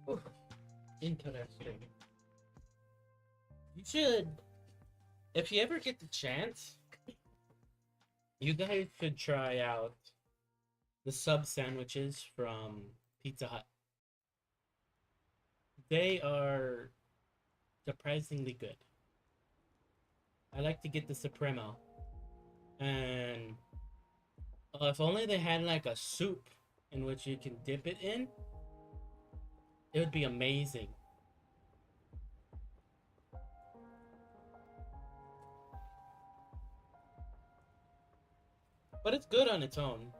Ooh, interesting. You should, if you ever get the chance, you guys should try out the sub sandwiches from Pizza Hut. They are surprisingly good. I like to get the Supremo, and if only they had like a soup in which you can dip it in, it would be amazing. But it's good on its own.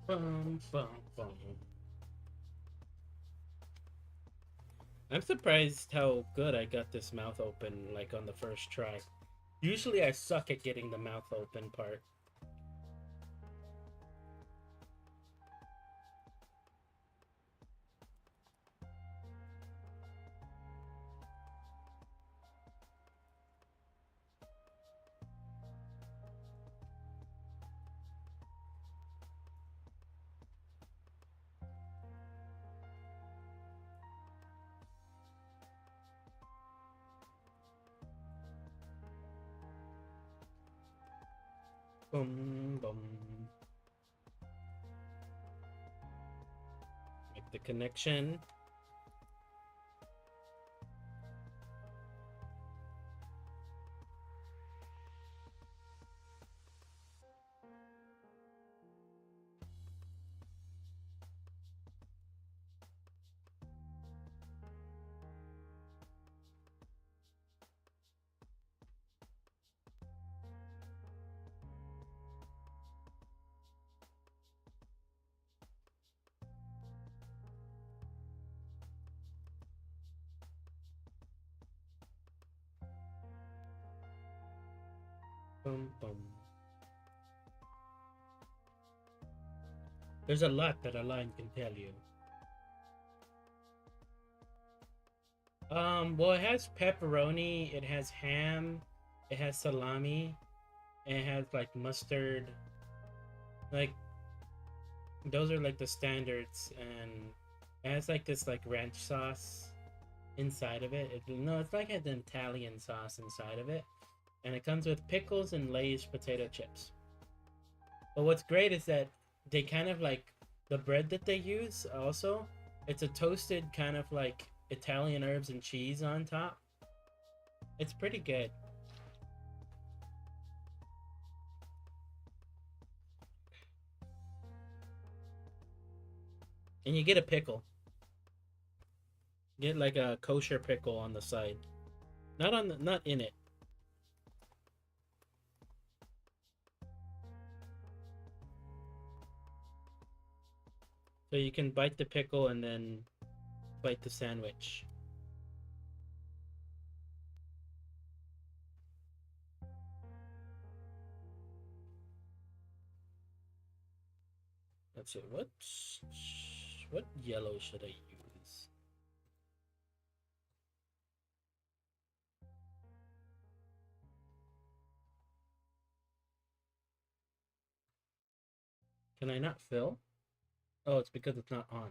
Bum, bum, bum. I'm surprised how good I got this mouth open, like on the first try. Usually I suck at getting the mouth open part. Boom, boom. Make the connection. Boom, boom. There's a lot that a line can tell you. Well, it has pepperoni, it has ham, it has salami, and it has like mustard. Like those are like the standards, and it has like this like ranch sauce inside of it. No, it's like an Italian sauce inside of it, and it comes with pickles and Lay's potato chips. But what's great is that they kind of like the bread that they use also. It's a toasted kind of like Italian herbs and cheese on top. It's pretty good. And you get a pickle. Get like a kosher pickle on the side. Not in it. So you can bite the pickle and then bite the sandwich. Let's see. What yellow should I use? Can I not fill? Oh, it's because it's not on.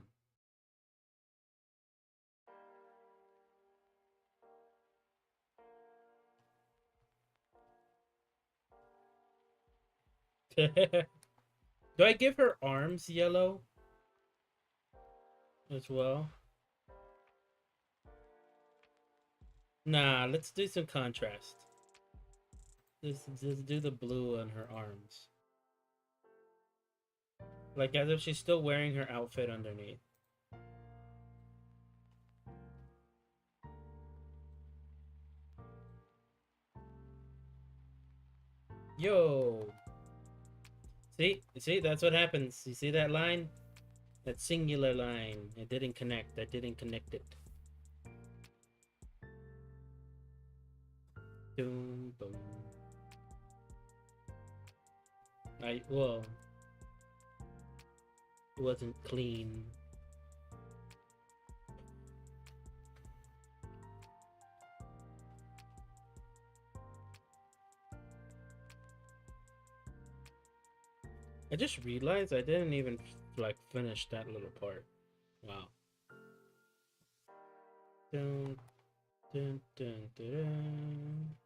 Do I give her arms yellow as well? Nah, let's do some contrast. Just do the blue on her arms. Like as if she's still wearing her outfit underneath. Yo! See, that's what happens. You see that line? That singular line. It didn't connect. I didn't connect it. Boom, boom. Well, it wasn't clean. I just realized I didn't even like finish that little part. Wow. Dun, dun, dun, dun, dun.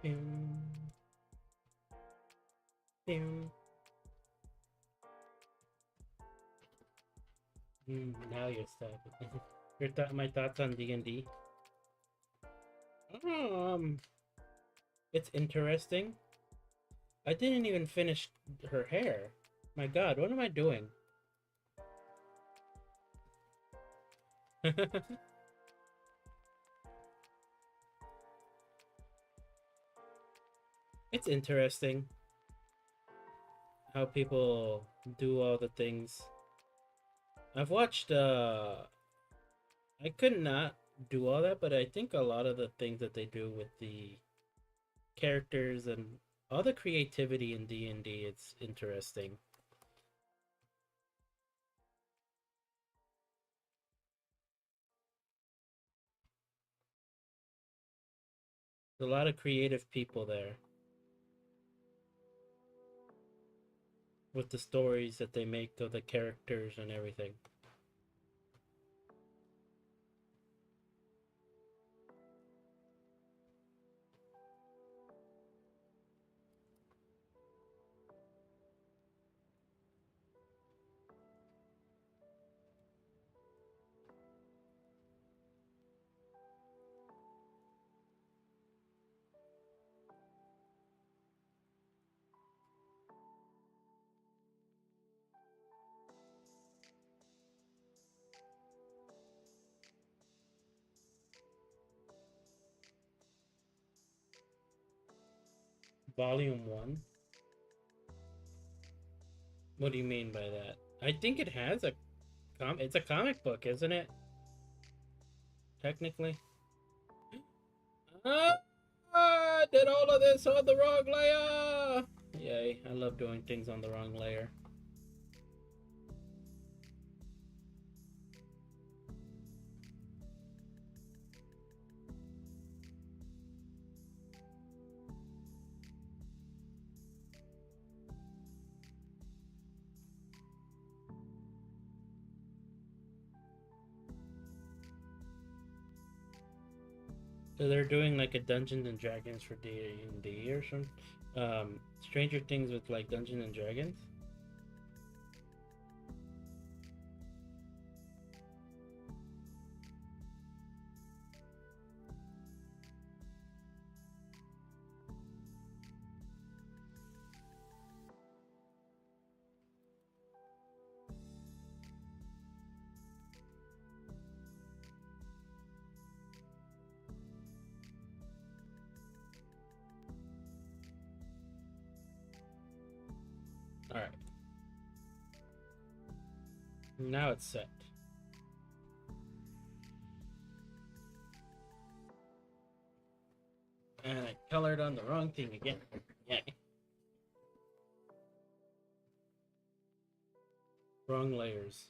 Boom, boom. Now you're starting. My thoughts on D&D. Um, it's interesting. I didn't even finish her hair. My God, what am I doing? It's interesting how people do all the things. I've watched I could not do all that, but I think a lot of the things that they do with the characters and all the creativity in D&D, it's interesting. There's a lot of creative people there with the stories that they make of the characters and everything. Volume 1? What do you mean by that? I think it has a it's a comic book, isn't it? Technically. Ah! I did all of this on the wrong layer! Yay, I love doing things on the wrong layer. So they're doing like a Dungeons and Dragons for D&D or some Stranger Things with like Dungeons and Dragons. All right. Now it's set. And I colored on the wrong thing again. Yeah. Wrong layers.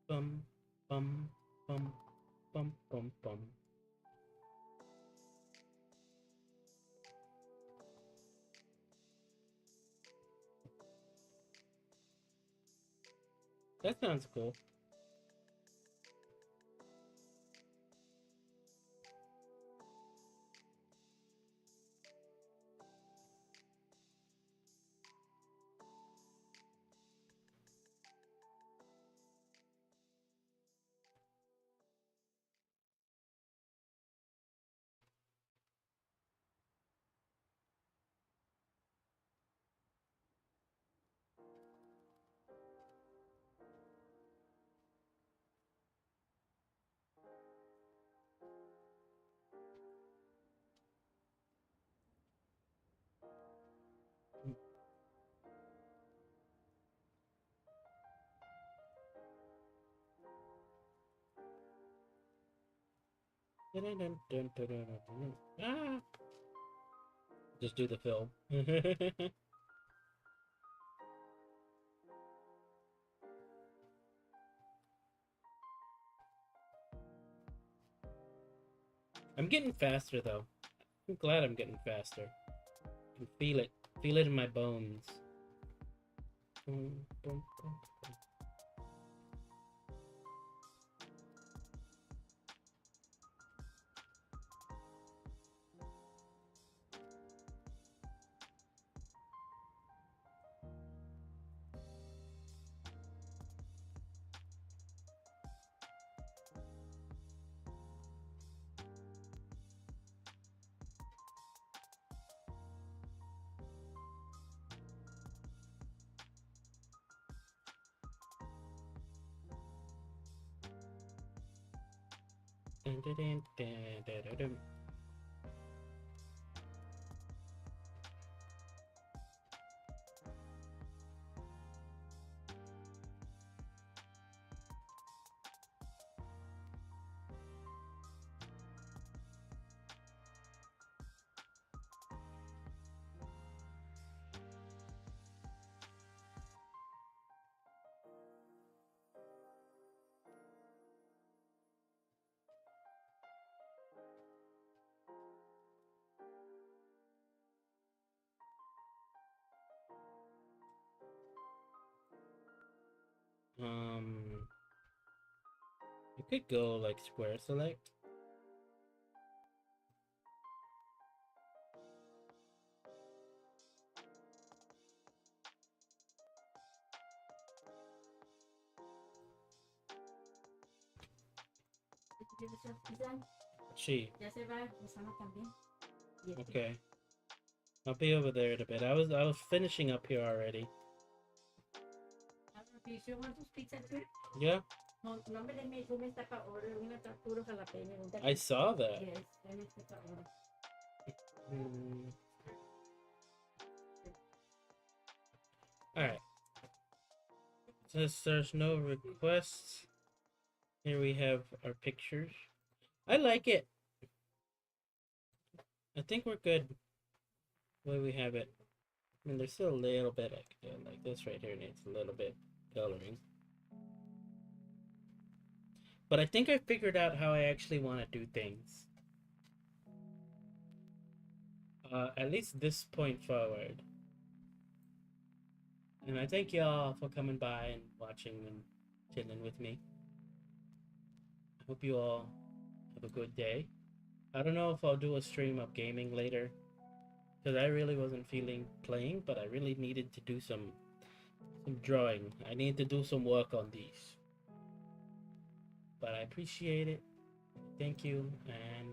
Bum, bum, bum, bum, bum, bum. That sounds cool. Ah! Just do the film. I'm getting faster though. I'm glad I'm getting faster. I can feel it. Feel it in my bones. Boom, boom, boom. Dun, dun, dun, dun, dun, dun, dun. You could go like square select. She. Ya se va, Osama también. Okay. I'll be over there in a bit. I was finishing up here already. Do you want those pizza too? Yeah. No, no me let me está para order una puro jalapeño. I saw that. Yes, let me está para order. Mm. Alright. Since there's no requests, here we have our pictures. I like it. I think we're good the way we have it. I mean, there's still a little bit I could do. Like this right here needs a little bit coloring. But I think I figured out how I actually want to do things. At least this point forward. And I thank y'all for coming by and watching and chilling with me. I hope you all have a good day. I don't know if I'll do a stream of gaming later, because I really wasn't feeling playing, but I really needed to do some drawing. I need to do some work on these. But I appreciate it. Thank you, and